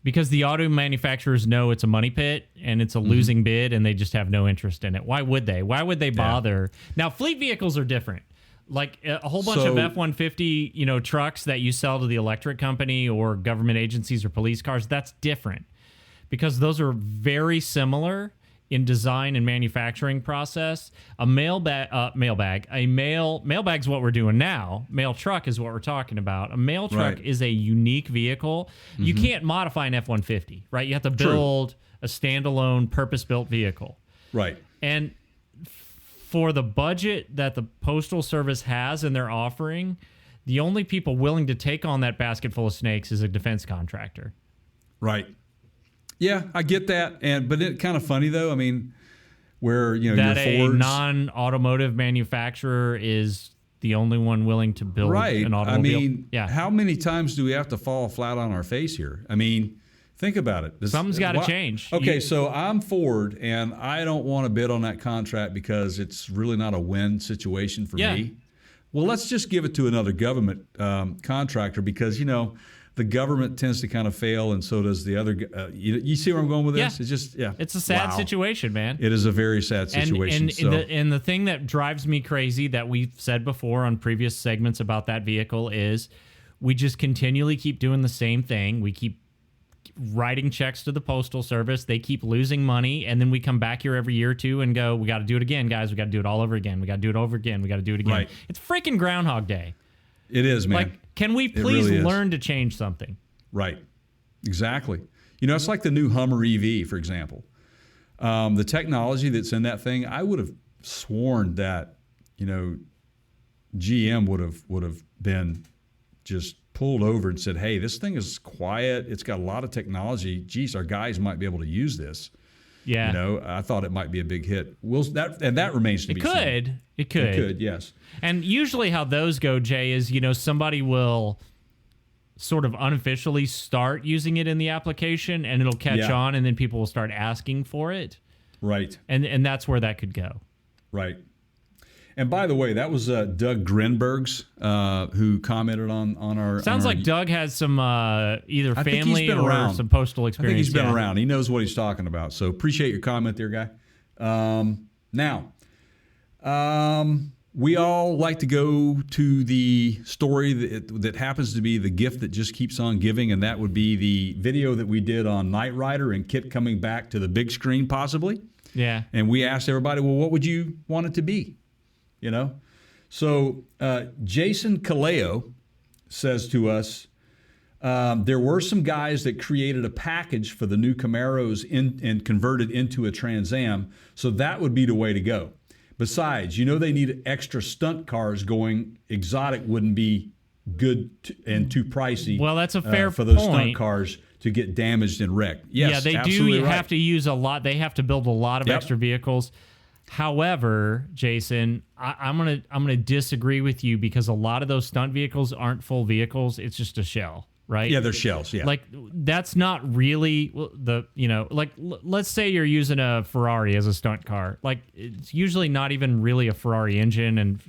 because the auto manufacturers know it's a money pit and it's a losing bid and they just have no interest in it. Why would they? Why would they bother? Now, fleet vehicles are different. Like a whole bunch of So- F-150, trucks that you sell to the electric company or government agencies or police cars, that's different because those are very similar in design and manufacturing process. A mailbag's what we're doing now. Mail truck is what we're talking about. A mail truck Right. is a unique vehicle. You can't modify an F-150, right? You have to build a standalone purpose-built vehicle. Right. And for the budget that the Postal Service has in their offering, the only people willing to take on that basket full of snakes is a defense contractor. Right. Yeah, I get that. But it's kind of funny though. I mean, where, That your a Fords, non-automotive manufacturer is the only one willing to build right. an I automobile. mean, yeah. how many times do we have to fall flat on our face here? I mean, think about it. Something's gotta why- change. Okay, so I'm Ford, and I don't want to bid on that contract because it's really not a win situation for Yeah. me. Well, let's just give it to another government contractor because, the government tends to kind of fail, and so does the other. You see where I'm going with this? Yeah. It's just, It's a sad Wow. situation, man. It is a very sad situation. And the thing that drives me crazy that we've said before on previous segments about that vehicle is we just continually keep doing the same thing. We keep writing checks to the Postal Service. They keep losing money. And then we come back here every year or two and go, we got to do it again, guys. We got to do it all over again. We got to do it over again. We got to do it again. Right. It's freaking Groundhog Day. It is, man. Like, can we please really is. learn to change something? Right. Exactly. It's like the new Hummer EV, for example. The technology that's in that thing, I would have sworn that, GM would have been just pulled over and said, hey, this thing is quiet. It's got a lot of technology. Geez, our guys might be able to use this. Yeah. I thought it might be a big hit. That remains to be seen. It could. It could, yes. And usually how those go, Jay, is, somebody will sort of unofficially start using it in the application and it'll catch Yeah. on and then people will start asking for it. Right. And that's where that could go. Right. And by the way, that was Doug Grinbergs who commented on our. Sounds on our, like Doug has some either I think he's family been or around. some postal I experience. think he's been yeah. around. He knows what he's talking about. So appreciate your comment there, guy. Now, we all like to go to the story that happens to be the gift that just keeps on giving, and that would be the video that we did on Knight Rider and Kit coming back to the big screen possibly. Yeah. And we asked everybody, well, what would you want it to be? So Jason Kaleo says to us, there were some guys that created a package for the new Camaros and converted into a Trans Am, so that would be the way to go. Besides, they need extra stunt cars going. Exotic wouldn't be good and too pricey. Well, that's a fair for those point. stunt cars to get damaged and wrecked. Yes, yeah, they do absolutely right. have to use a lot. They have to build a lot of Yep. extra vehicles. However, Jason, I'm gonna disagree with you because a lot of those stunt vehicles aren't full vehicles. It's just a shell, right? Yeah, they're shells. Yeah, Like that's not really let's say you're using a Ferrari as a stunt car. Like it's usually not even really a Ferrari engine, and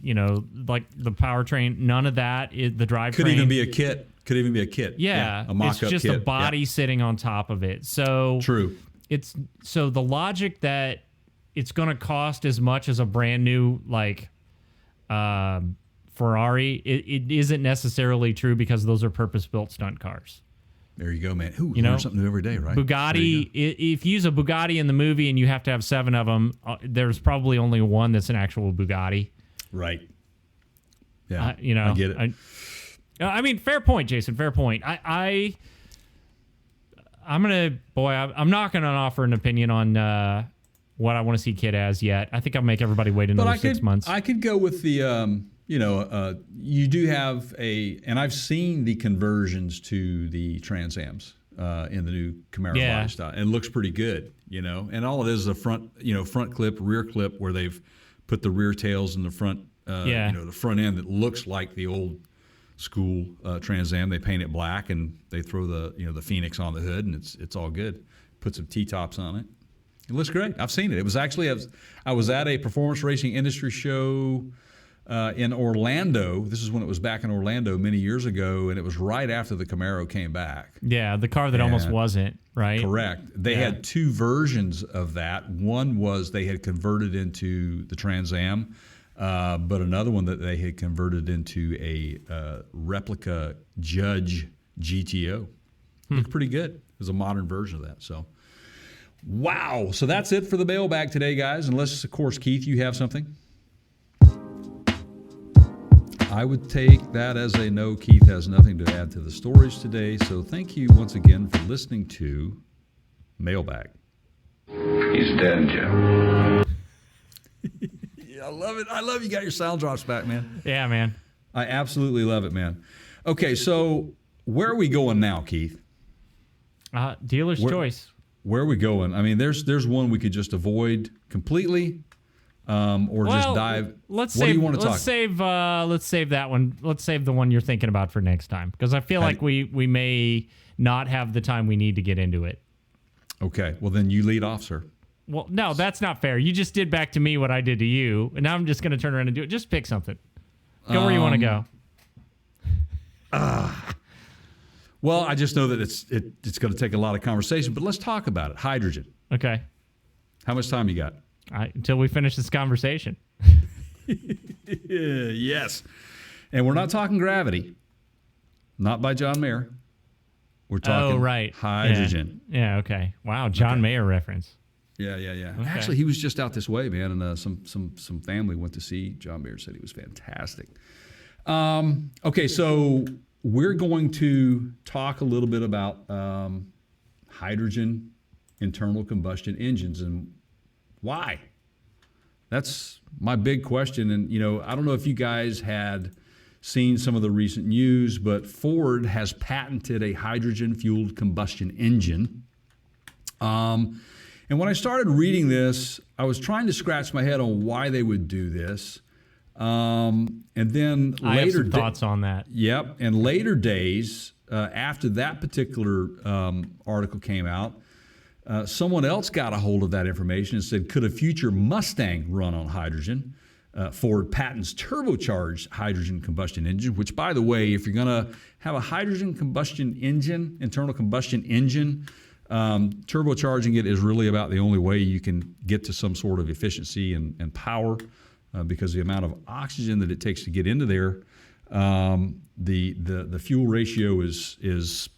like the powertrain, none of that. The drivetrain could even be a kit. Could even be a kit. Yeah, a mock-up it's just kit. a body sitting on top of it. So True. it's so the logic that it's going to cost as much as a brand new like Ferrari, it isn't necessarily true because those are purpose-built stunt cars. There you go, man. Ooh, You know, learn something new every day, right? Bugatti, if you use a Bugatti in the movie and you have to have 7 of them, there's probably only one that's an actual Bugatti. Right. Yeah, You know, I get it. I mean, fair point, Jason. Fair point. I'm not gonna offer an opinion on what I want to see Kit as yet. I think I'll make everybody wait another 6 months. I could go with the, you do have and I've seen the conversions to the Trans Ams in the new Camaro Yeah. body style. And it looks pretty good, and all it is a front clip, rear clip where they've put the rear tails in the front, the front end that looks like the old school Trans Am. They paint it black and they throw the Phoenix on the hood, and it's all good. Put some T-tops on it. It looks great. I've seen it. It was actually I was at a performance racing industry show in Orlando. This is when it was back in Orlando many years ago, and it was right after the Camaro came back. Yeah, the car that almost wasn't, right? Correct. They had 2 versions of that. One was they had converted into the Trans Am, but another one that they had converted into a replica Judge GTO. Looked pretty good. It was a modern version of that. So, wow. So that's it for the mailbag today, guys. Unless, of course, Keith, you have something. I would take that as a no. Keith has nothing to add to the stories today. So thank you once again for listening to Mailbag. He's dead, Jim. Yeah, I love it. I love you got your sound drops back, man. Yeah, man. I absolutely love it, man. Okay, so where are we going now, Keith? Dealer's choice. Where are we going? I mean, there's one we could just avoid completely, or just dive. Let's what save, do you want to talk? Let's save that one. Let's save the one you're thinking about for next time, because I feel like we may not have the time we need to get into it. Okay, well then you lead off, sir. Well, no, that's not fair. You just did back to me what I did to you, and now I'm just going to turn around and do it. Just pick something. Go where you want to go. Well, I just know that it's going to take a lot of conversation, but let's talk about it. Hydrogen. Okay. How much time you got? Until we finish this conversation. Yes. And we're not talking Gravity. Not by John Mayer. We're talking hydrogen. Yeah, okay. Wow, John Mayer reference. Yeah. Okay. Actually, he was just out this way, man, and some family went to see John Mayer. Said he was fantastic. Okay, so we're going to talk a little bit about hydrogen internal combustion engines and why. That's my big question. And I don't know if you guys had seen some of the recent news, but Ford has patented a hydrogen-fueled combustion engine. And when I started reading this, I was trying to scratch my head on why they would do this. And then I have later some thoughts on that. Yep. And later days, after that particular article came out, someone else got a hold of that information and said, could a future Mustang run on hydrogen? Ford patents turbocharged hydrogen combustion engine, which, by the way, if you're going to have a hydrogen combustion engine, internal combustion engine, turbocharging it is really about the only way you can get to some sort of efficiency and power, because the amount of oxygen that it takes to get into there, the fuel ratio is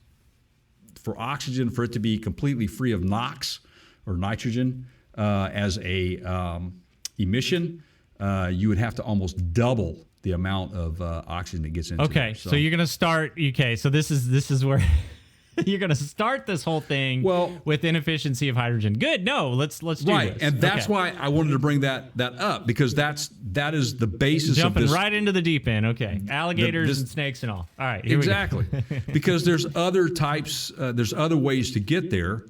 for oxygen, for it to be completely free of NOx or nitrogen as a emission, you would have to almost double the amount of oxygen that gets into Okay, there. so you're going to start. Okay, so this is where you're going to start this whole thing with inefficiency of hydrogen. Good. No, let's do right, this. and that's why I wanted to bring that up, because that is the basis Jumping of this. right into the deep end. Okay, alligators and snakes and all. All right, here exactly, because there's other types, there's other ways to get there.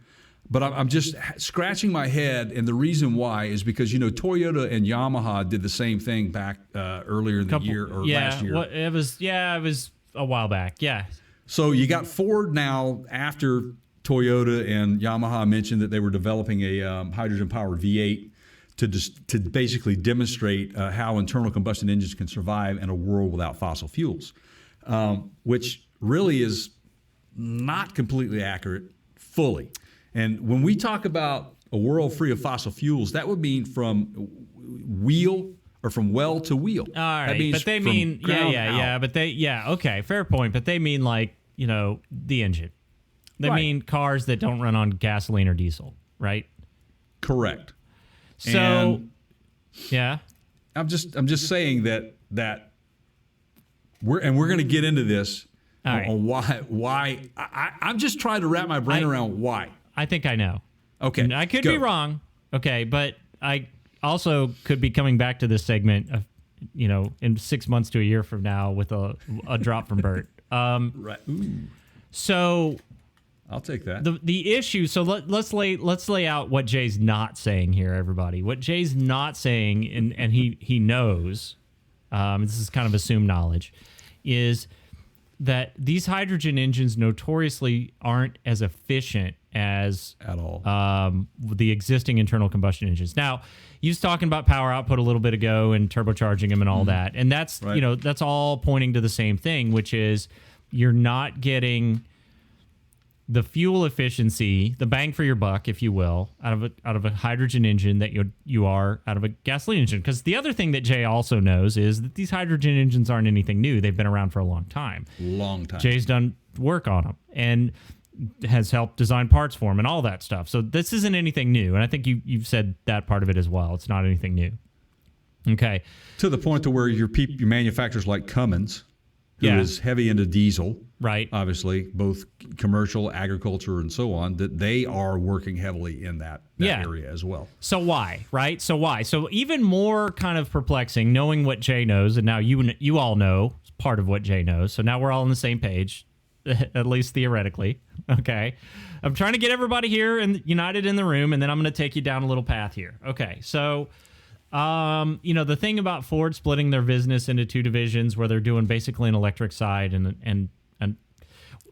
But I'm just scratching my head, and the reason why is because Toyota and Yamaha did the same thing back earlier in the year or last year. It was a while back. Yeah. So you got Ford now, after Toyota and Yamaha mentioned that they were developing a hydrogen-powered V8 to basically demonstrate how internal combustion engines can survive in a world without fossil fuels, which really is not completely accurate fully. And when we talk about a world free of fossil fuels, that would mean from wheel or from well to wheel. All right, That means but they from mean ground yeah, out. but okay, fair point. But they mean like the engine. They Right. mean cars that don't run on gasoline or diesel, right? Correct. So And yeah, I'm just saying that we're going to get into this All right. on why I'm just trying to wrap my brain around why. I think I know. Okay, And I could go. be wrong. Okay, but I also could be coming back to this segment of, in 6 months to a year from now with a drop from Bert. Right. Ooh, So I'll take that. the issue. So let's lay out what Jay's not saying here, everybody. What Jay's not saying, and he knows. This is kind of assumed knowledge, is that these hydrogen engines notoriously aren't as efficient as At all. the existing internal combustion engines. Now, he was talking about power output a little bit ago and turbocharging them and all that, and that's Right. that's all pointing to the same thing, which is you're not getting the fuel efficiency, the bang for your buck, if you will, out of a hydrogen engine that you are out of a gasoline engine. Because the other thing that Jay also knows is that these hydrogen engines aren't anything new; they've been around for a long time. Long time. Jay's done work on them and has helped design parts for them and all that stuff. So this isn't anything new. And I think you've said that part of it as well. It's not anything new. Okay. To the point to where your manufacturers like Cummins, who is Yeah. heavy into diesel, Right. obviously, both commercial, agriculture, and so on, that they are working heavily in that Yeah. area as well. So why, right? So why? So even more kind of perplexing, knowing what Jay knows, and now you all know part of what Jay knows. So now we're all on the same page, at least theoretically. Okay. I'm trying to get everybody here and united in the room, and then I'm going to take you down a little path here. Okay. So, the thing about Ford splitting their business into two divisions where they're doing basically an electric side and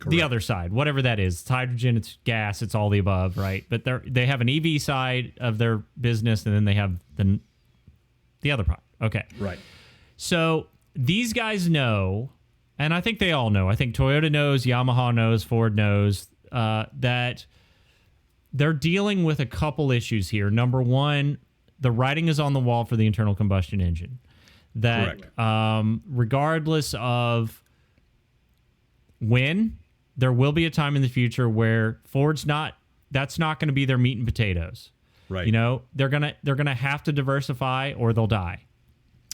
the other side, whatever that is, it's hydrogen, it's gas, it's all the above, right? But they have an EV side of their business, and then they have the other part. Okay. Right. So these guys know, and I think they all know. I think Toyota knows, Yamaha knows, Ford knows that they're dealing with a couple issues here. Number one, the writing is on the wall for the internal combustion engine. That regardless of when, there will be a time in the future where that's not going to be their meat and potatoes. Right. They're gonna have to diversify or they'll die.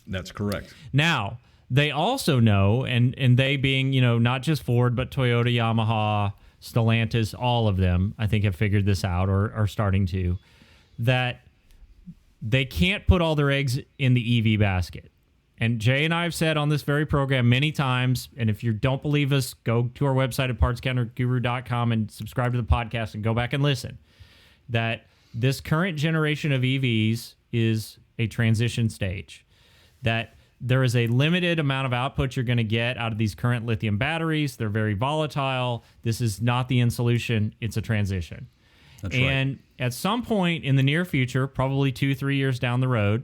That's correct. Now, they also know, and they being, not just Ford, but Toyota, Yamaha, Stellantis, all of them, I think have figured this out or are starting to, that they can't put all their eggs in the EV basket. And Jay and I have said on this very program many times, and if you don't believe us, go to our website at partscounterguru.com and subscribe to the podcast and go back and listen, that this current generation of EVs is a transition stage, that there is a limited amount of output you're going to get out of these current lithium batteries. They're very volatile. This is not the end solution. It's a transition. That's And at some point in the near future, probably 2-3 years down the road,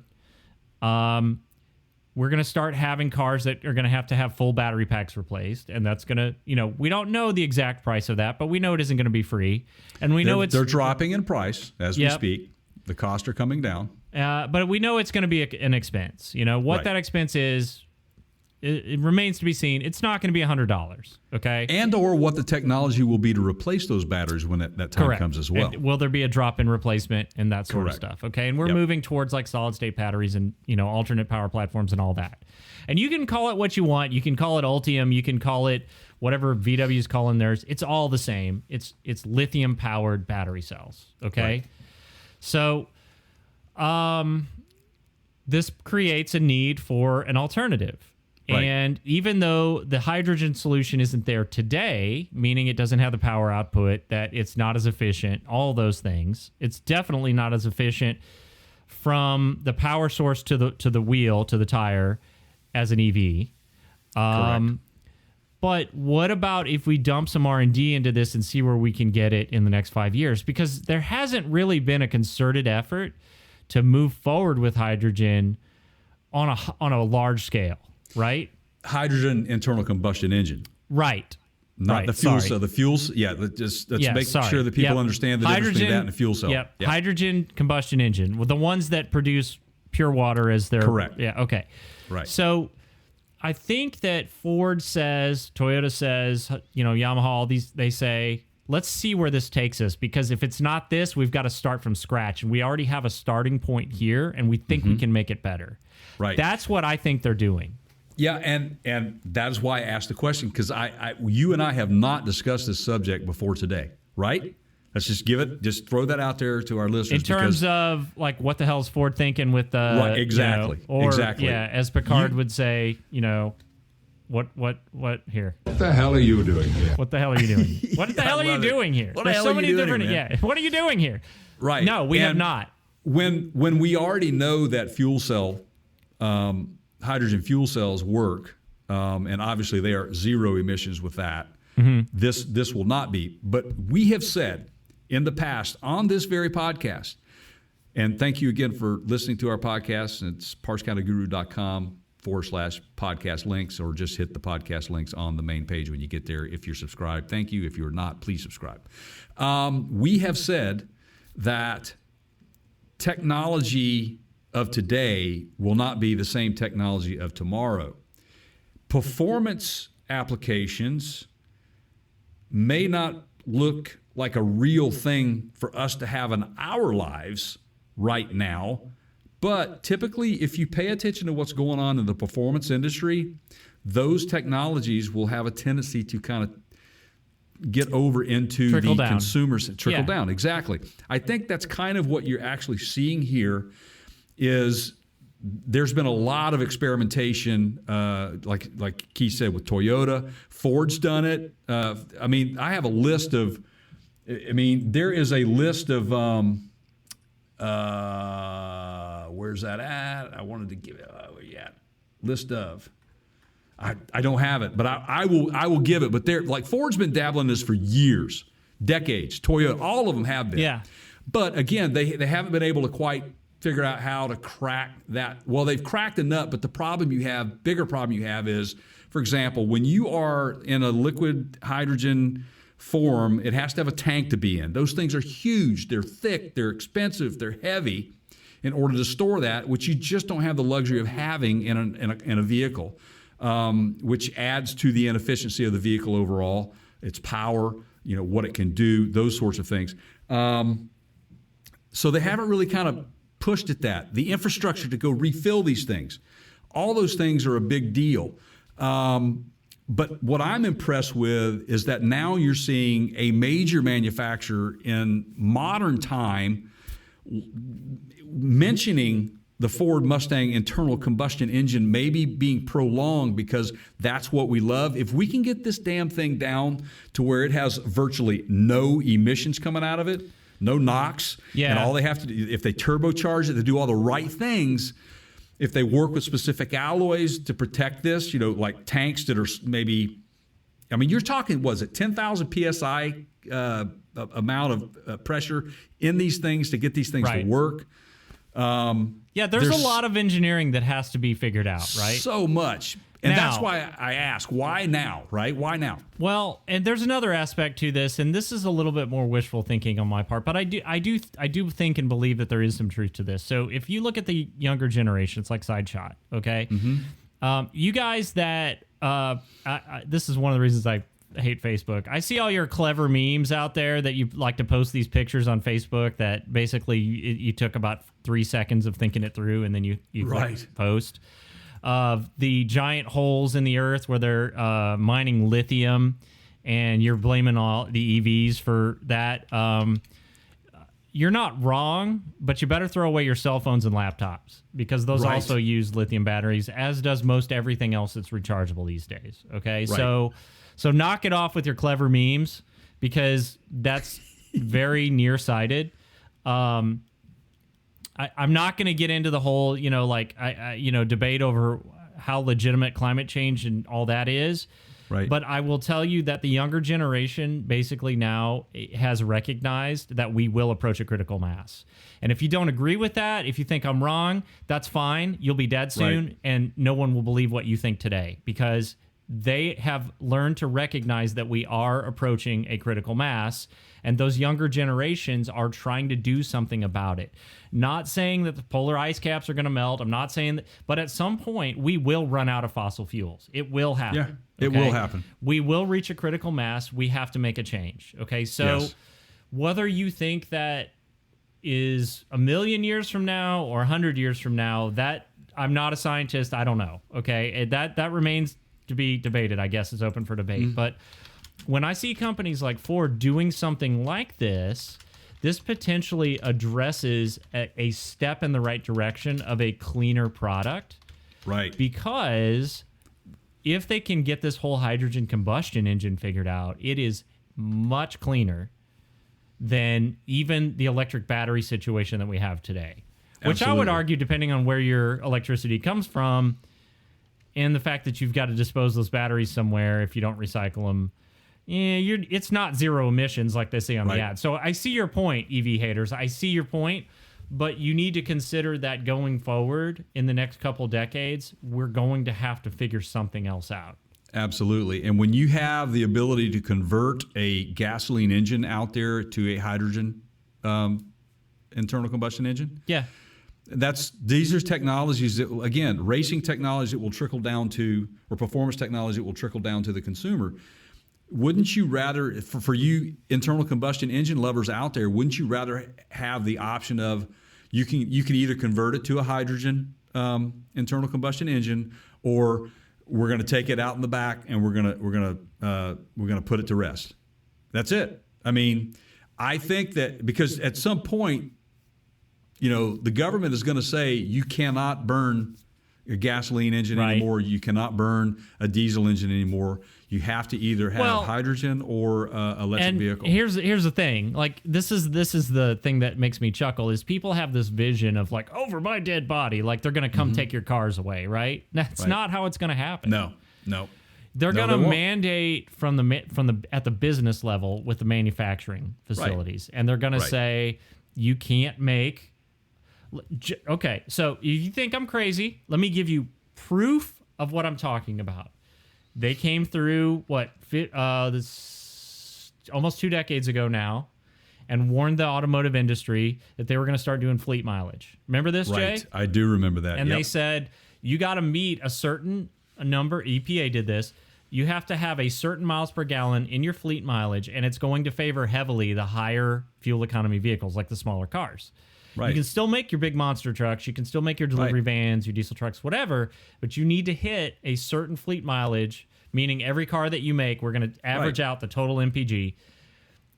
we're going to start having cars that are going to have full battery packs replaced. And that's going to, we don't know the exact price of that, but we know it isn't going to be free. And we know They're dropping in price as we Yep. speak. The costs are coming down. but we know it's going to be an expense. What Right. that expense is, it remains to be seen. It's not going to be $100. Okay. And or what the technology will be to replace those batteries when that time comes as well. And will there be a drop-in replacement and that sort Correct. of stuff? Okay, and we're Yep. moving towards like solid-state batteries and alternate power platforms and all that. And you can call it what you want. You can call it Ultium. You can call it whatever VW is calling theirs. It's all the same. It's lithium-powered battery cells. Okay, Right. so this creates a need for an alternative. Right. And even though the hydrogen solution isn't there today, meaning it doesn't have the power output, that it's not as efficient, all those things, it's definitely not as efficient from the power source to the wheel, to the tire, as an EV. Correct. But what about if we dump some R&D into this and see where we can get it in the next 5 years? Because there hasn't really been a concerted effort to move forward with hydrogen on a large scale, right? Hydrogen internal combustion engine. Right. Not Right, the fuel sorry. cell. The fuels, let's make sorry. sure that people Yep. understand the difference between that and a fuel cell. Yep. Yeah. Hydrogen combustion engine. Well, the ones that produce pure water as their Correct. Yeah. Okay. Right. So I think that Ford says, Toyota says, Yamaha, all these, they say, let's see where this takes us, because if it's not this, we've got to start from scratch, and we already have a starting point here, and we think we can make it better. Right. That's what I think they're doing. Yeah, and that is why I asked the question, because you and I have not discussed this subject before today, right? Let's just throw that out there to our listeners. In terms of like, what the hell is Ford thinking with the Right, exactly, exactly. Yeah, as Picard would say, what here? What the hell are you doing here? What the hell are you doing? What the hell are you love it. doing here? What the There's hell so are you many doing different. here, man? Yeah, what are you doing here? Right. No, we have And not. When we already know that fuel cell, hydrogen fuel cells work, and obviously they are zero emissions with that. This will not be. But we have said in the past on this very podcast, and thank you again for listening to our podcast. It's partscounterguru.com/podcast links, or just hit the podcast links on the main page when you get there if you're subscribed. Thank you. If you're not, please subscribe. We have said that technology of today will not be the same technology of tomorrow. Performance applications may not look like a real thing for us to have in our lives right now, but typically if you pay attention to what's going on in the performance industry, those technologies will have a tendency to kind of get over into Trickle the down. consumers. Trickle Yeah. down, exactly. I think that's kind of what you're actually seeing here. Is there's been a lot of experimentation, like Keith said, with Toyota. Ford's done it. I have a list of. There is a list of. Where's that at? I wanted to give it. List of. I don't have it, but I will give it. But Ford's been dabbling in this for years, decades. Toyota, all of them have been. Yeah. But again, they haven't been able to quite figure out how to crack that. Well, they've cracked the nut, but the bigger problem you have is, for example, when you are in a liquid hydrogen form, it has to have a tank to be in. Those things are huge. They're thick. They're expensive. They're heavy in order to store that, which you just don't have the luxury of having in a vehicle, which adds to the inefficiency of the vehicle overall, its power, what it can do, those sorts of things. So they haven't really kind of pushed at that. The infrastructure to go refill these things, all those things are a big deal. But what I'm impressed with is that now you're seeing a major manufacturer in modern time mentioning the Ford Mustang internal combustion engine maybe being prolonged because that's what we love. If we can get this damn thing down to where it has virtually no emissions coming out of it, no NOx, and all they have to do, if they turbocharge it, they do all the right things, if they work with specific alloys to protect this, like tanks that are maybe, you're talking, 10,000 PSI amount of pressure in these things to get these things to work. There's a lot of engineering that has to be figured out, right? So much. And Now, that's why I ask, why now, right? Why now? Well, and there's another aspect to this, and this is a little bit more wishful thinking on my part, but I do think and believe that there is some truth to this. So if you look at the younger generations, like Sideshot, okay, you guys that this is one of the reasons I hate Facebook. I see all your clever memes out there that you like to post these pictures on Facebook that basically you took about 3 seconds of thinking it through, and then you click post. Of the giant holes in the earth where they're mining lithium, and you're blaming all the EVs for that. You're not wrong, but you better throw away your cell phones and laptops, because those also use lithium batteries, as does most everything else that's rechargeable these days. Okay, so knock it off with your clever memes, because that's very nearsighted. I'm not going to get into the whole, debate over how legitimate climate change and all that is. Right. But I will tell you that the younger generation basically now has recognized that we will approach a critical mass. And if you don't agree with that, if you think I'm wrong, that's fine. You'll be dead soon, and no one will believe what you think today, because they have learned to recognize that we are approaching a critical mass, and those younger generations are trying to do something about it. Not saying that the polar ice caps are going to melt. I'm not saying that, but at some point we will run out of fossil fuels. It will happen. Yeah, it will happen. We will reach a critical mass. We have to make a change. Okay, so Yes. whether you think that is a million years from now or 100 years from now, that I'm not a scientist. I don't know. Okay, that remains to be debated. I guess it's open for debate. But when I see companies like Ford doing something like this potentially addresses a step in the right direction of a cleaner product. Right. Because if they can get this whole hydrogen combustion engine figured out, it is much cleaner than even the electric battery situation that we have today. Which I would Absolutely. argue, depending on where your electricity comes from, and the fact that you've got to dispose those batteries somewhere if you don't recycle them, it's not zero emissions like they say on Right. the ad. So I see your point, EV haters. I see your point, but you need to consider that going forward in the next couple decades, we're going to have to figure something else out. Absolutely. And when you have the ability to convert a gasoline engine out there to a hydrogen internal combustion engine, Yeah. these are technologies that, again, racing technology that will trickle down to, or performance technology that will trickle down to the consumer. Wouldn't you rather, for you internal combustion engine lovers out there, wouldn't you rather have the option of you can either convert it to a hydrogen internal combustion engine, or we're going to take it out in the back and we're going to put it to rest. That's it. I mean, I think that because at some point, the government is going to say you cannot burn a gasoline engine Right. anymore. You cannot burn a diesel engine anymore. You have to either have hydrogen or electric And vehicle. here's the thing. Like this is the thing that makes me chuckle is people have this vision of like over my dead body, like they're gonna come take your cars away, right? That's Right. not how it's gonna happen. No. They're No, gonna they won't. mandate from the at the business level with the manufacturing facilities, and they're gonna Right. say you can't make. Okay, so if you think I'm crazy, let me give you proof of what I'm talking about. They came through this almost 2 decades ago now, and warned the automotive industry that they were going to start doing fleet mileage. Remember this, Right. Jay? I do remember that. And Yep. they said you got to meet a certain number. EPA did this. You have to have a certain miles per gallon in your fleet mileage, and it's going to favor heavily the higher fuel economy vehicles, like the smaller cars. Right. You can still make your big monster trucks. You can still make your delivery Right. vans, your diesel trucks, whatever. But you need to hit a certain fleet mileage, meaning every car that you make, we're going to average Right. out the total MPG.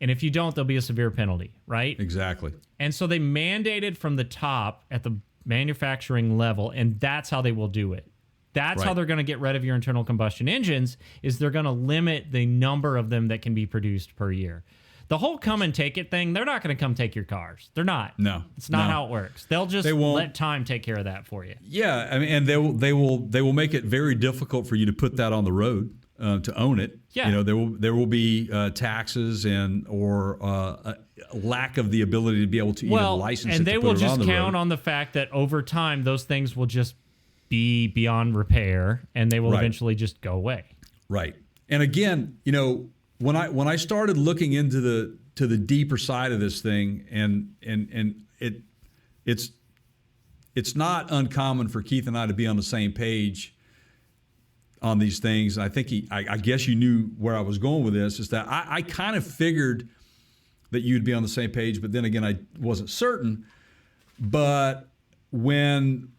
And if you don't, there'll be a severe penalty, right? Exactly. And so they mandated from the top at the manufacturing level, and that's how they will do it. That's how Right. they're going to get rid of your internal combustion engines, is they're going to limit the number of them that can be produced per year. The whole come and take it thing, they're not going to come take your cars. They're not. No. It's not No. how it works. They'll just They won't. let time take care of that for you. Yeah, I mean, and they will make it very difficult for you to put that on the road to own it. Yeah. there will be taxes or a lack of the ability to be able to even license and it they to will put it on just the count road. on the fact that over time those things will just be beyond repair, and they will Right. eventually just go away. Right. And again, when I started looking into the deeper side of this thing, and it's not uncommon for Keith and I to be on the same page on these things. I think I guess you knew where I was going with this, is that I kind of figured that you'd be on the same page, but then again, I wasn't certain. But when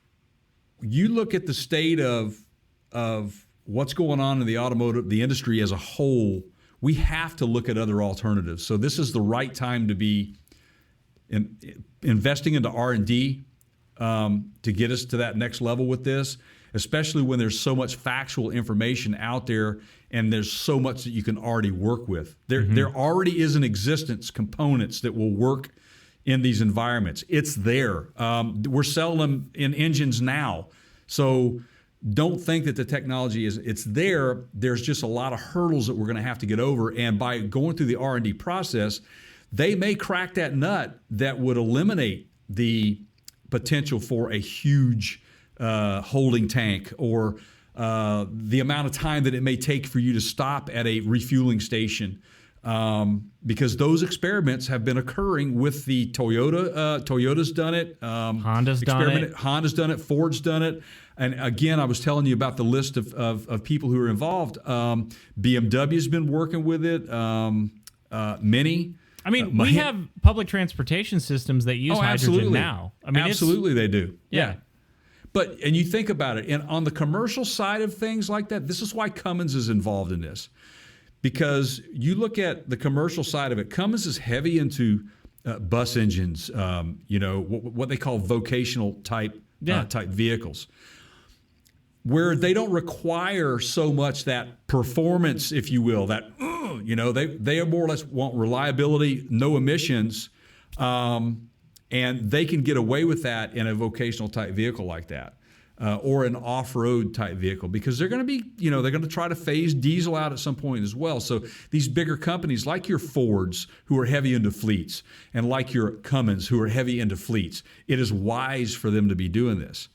you look at the state of what's going on in the industry as a whole, we have to look at other alternatives. So this is the right time to be investing into R&D to get us to that next level with this, especially when there's so much factual information out there and there's so much that you can already work with. There already is in existence components that will work in these environments. It's there. We're selling them in engines now. So don't think that the technology it's there. There's just a lot of hurdles that we're going to have to get over. And by going through the R&D process, they may crack that nut that would eliminate the potential for a huge holding tank or the amount of time that it may take for you to stop at a refueling station, because those experiments have been occurring with the Toyota. Toyota's done it. Honda's done it. Honda's done it. Ford's done it. And again, I was telling you about the list of people who are involved. BMW's been working with it. Many. I mean, we have public transportation systems that use hydrogen now. I mean, absolutely they do. Yeah. But, and you think about it, and on the commercial side of things like that, this is why Cummins is involved in this. Because you look at the commercial side of it, Cummins is heavy into bus engines, what they call vocational type vehicles, where they don't require so much that performance, if you will, that, they more or less want reliability, no emissions, and they can get away with that in a vocational type vehicle like that. Or an off-road type vehicle, because they're going to be, they're going to try to phase diesel out at some point as well. So these bigger companies like your Fords, who are heavy into fleets, and like your Cummins, who are heavy into fleets, it is wise for them to be doing this.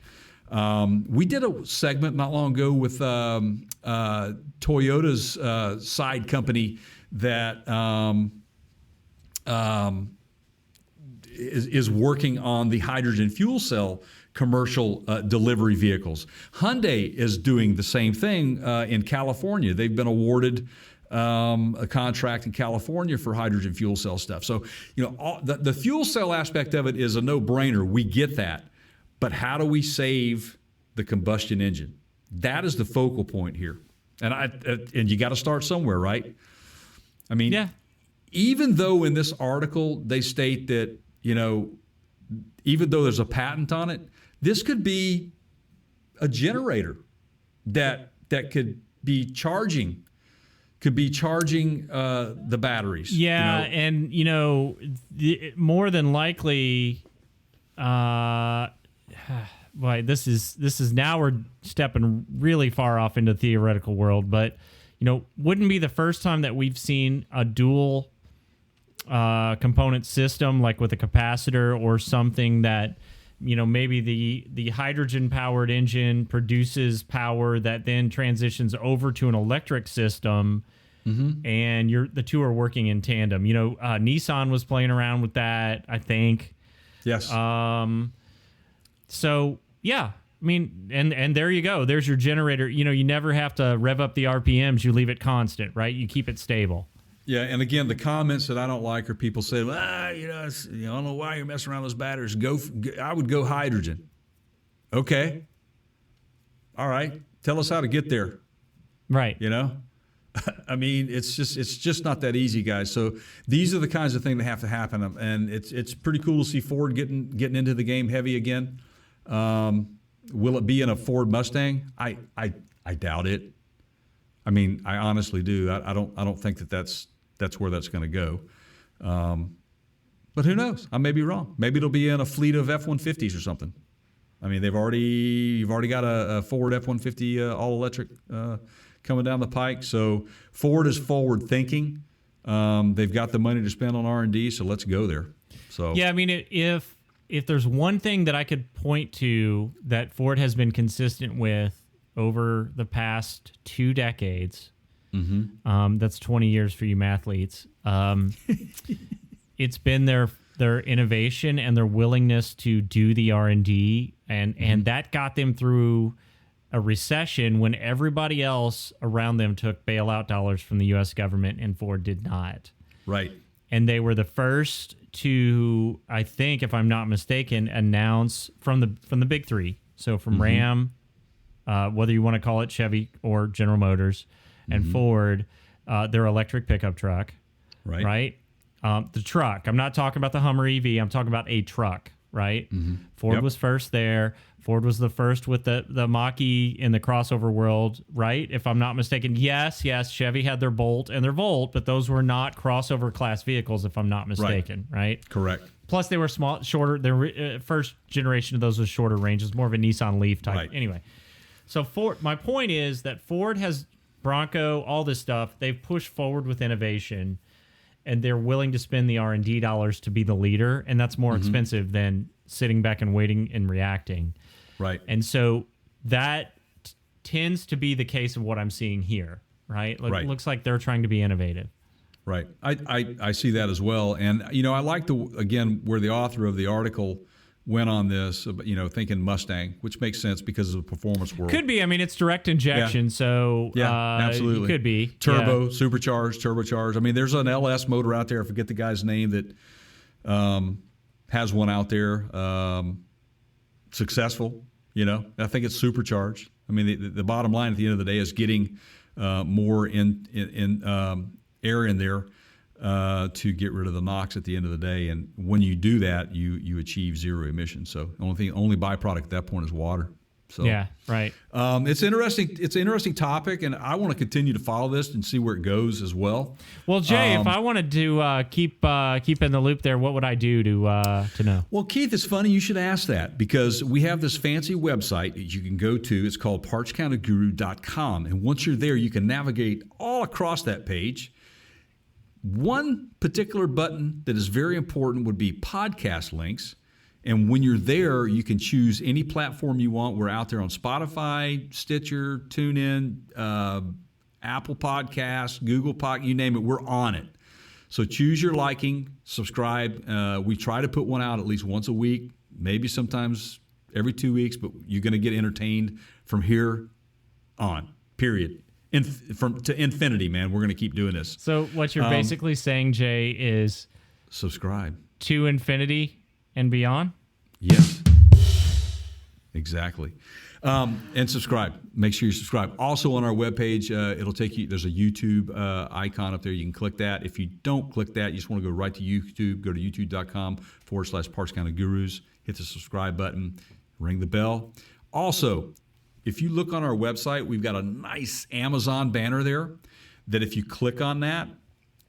We did a segment not long ago with Toyota's side company that is working on the hydrogen fuel cell commercial delivery vehicles. Hyundai is doing the same thing in California. They've been awarded a contract in California for hydrogen fuel cell stuff. So, the fuel cell aspect of it is a no-brainer. We get that. But how do we save the combustion engine? That is the focal point here. And you got to start somewhere, right? I mean, even though in this article they state that, even though there's a patent on it, this could be a generator that could be charging the batteries. Yeah, and more than likely, boy, this is now we're stepping really far off into the theoretical world, but wouldn't be the first time that we've seen a dual component system, like with a capacitor or something that maybe the hydrogen powered engine produces power that then transitions over to an electric system, and the two are working in tandem. Nissan was playing around with that, I think. Yes. So yeah, I mean, and there you go. There's your generator. You never have to rev up the RPMs. You leave it constant, right? You keep it stable. Yeah, and again, the comments that I don't like are people saying, I don't know why you're messing around with those batteries. I would go hydrogen. Okay. All right. Tell us how to get there. Right. I mean, it's just not that easy, guys. So these are the kinds of things that have to happen, and it's pretty cool to see Ford getting into the game heavy again. Will it be in a Ford Mustang? I doubt it. I mean, I honestly do. I don't think that's where that's going to go. But who knows? I may be wrong. Maybe it'll be in a fleet of F-150s or something. I mean, you've already got a Ford F-150 all electric coming down the pike. So Ford is forward thinking. They've got the money to spend on R&D, so let's go there. So yeah, I mean, if there's one thing that I could point to that Ford has been consistent with over the past 2 decades, that's 20 years for you mathletes. It's been their innovation and their willingness to do the R&D, and that got them through a recession when everybody else around them took bailout dollars from the U.S. government and Ford did not. Right. And they were the first to, I think, if I'm not mistaken, announce from the big three. So from Ram, whether you want to call it Chevy or General Motors, and Ford, their electric pickup truck. Right. The truck. I'm not talking about the Hummer EV. I'm talking about a truck. Right. Ford was first there. Ford was the first with the Mach-E in the crossover world, right? If I'm not mistaken. Yes, Chevy had their Bolt and their Volt, but those were not crossover class vehicles, if I'm not mistaken, right? Correct. Plus, they were shorter. Their first generation of those was shorter range. It was more of a Nissan Leaf type. Right. Anyway, so my point is that Ford has Bronco, all this stuff. They've pushed forward with innovation, and they're willing to spend the R&D dollars to be the leader, and that's more expensive than sitting back and waiting and reacting. Right. And so that tends to be the case of what I'm seeing here, right? Right. Looks like they're trying to be innovative. Right. I see that as well. And, I like where the author of the article went on this, thinking Mustang, which makes sense because of the performance world. Could be. I mean, it's direct injection, so absolutely. It could be. Turbo, supercharged, turbocharged. I mean, there's an LS motor out there. I forget the guy's name that has one out there. Successful, I think it's supercharged. I mean, the bottom line at the end of the day is getting more in air in there to get rid of the NOx at the end of the day. And when you do that, you achieve zero emissions. So the only byproduct at that point is water. So yeah, right. It's interesting. It's an interesting topic, and I want to continue to follow this and see where it goes as well. Well, Jay, if I wanted to keep in the loop there, what would I do to know? Well, Keith, it's funny you should ask that because we have this fancy website that you can go to. It's called PartsCounterGuru.com, and once you're there, you can navigate all across that page. One particular button that is very important would be podcast links. And when you're there, you can choose any platform you want. We're out there on Spotify, Stitcher, TuneIn, Apple Podcasts, Google Podcast, you name it, we're on it. So choose your liking, subscribe. We try to put one out at least once a week, maybe sometimes every 2 weeks, but you're going to get entertained from here on, period. To infinity, man. We're going to keep doing this. So what you're basically saying, Jay, is subscribe. To infinity and beyond? Yes. Exactly. And subscribe. Make sure you subscribe. Also on our webpage, it'll take you, there's a YouTube icon up there. You can click that. If you don't click that, you just want to go right to YouTube. Go to youtube.com/Parts Counter Gurus. Hit the subscribe button. Ring the bell. Also, if you look on our website, we've got a nice Amazon banner there that if you click on that,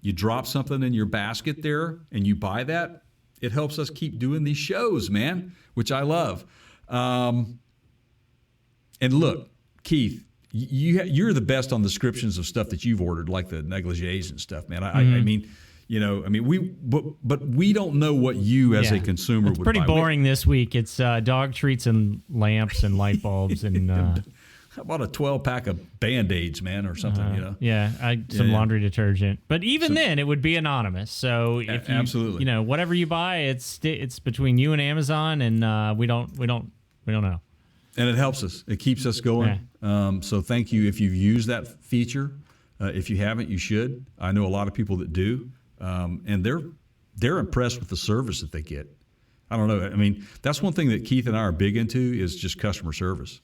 you drop something in your basket there and you buy that, it helps us keep doing these shows, man, which I love. And look, Keith, you're the best on descriptions of stuff that you've ordered, like the negligees and stuff, man. I mean, but we don't know what you as a consumer would buy. It's pretty boring this week. It's dog treats and lamps and light bulbs and how about a 12-pack of Band-Aids, man, or something, Yeah, some laundry detergent. But even then, it would be anonymous. So if you, absolutely, whatever you buy, it's between you and Amazon, and we don't know. And it helps us. It keeps us going. Yeah. So thank you if you've used that feature. If you haven't, you should. I know a lot of people that do, and they're impressed with the service that they get. I don't know. I mean, that's one thing that Keith and I are big into is just customer service.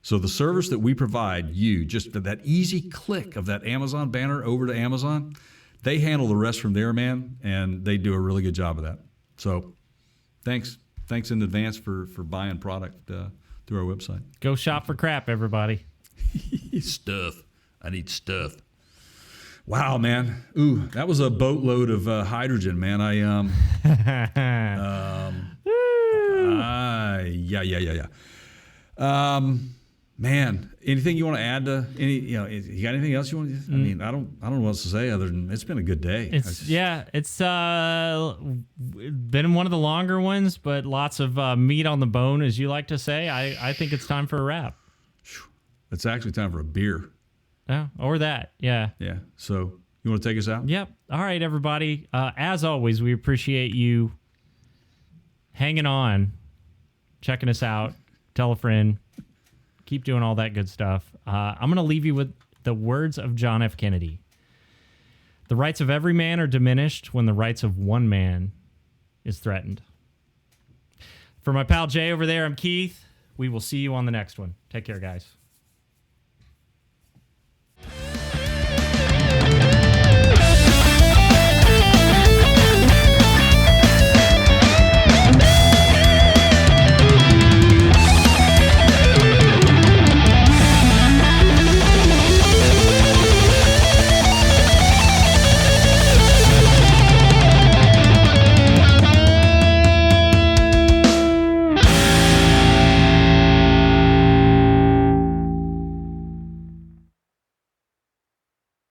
So the service that we provide you, just that easy click of that Amazon banner over to Amazon, they handle the rest from there, man, and they do a really good job of that. So thanks in advance for buying product through our website. Go shop for crap, everybody. Stuff. I need stuff. Wow, man. Ooh, that was a boatload of hydrogen, man. Man, anything you want to add to any? You got anything else you want to? I mean, I don't know what else to say other than it's been a good day. It's been one of the longer ones, but lots of meat on the bone, as you like to say. I think it's time for a wrap. It's actually time for a beer. Yeah, or that. Yeah. Yeah. So you want to take us out? Yep. All right, everybody. As always, we appreciate you hanging on, checking us out. Tell a friend. Keep doing all that good stuff. I'm going to leave you with the words of John F. Kennedy. The rights of every man are diminished when the rights of one man is threatened. For my pal Jay over there, I'm Keith. We will see you on the next one. Take care, guys.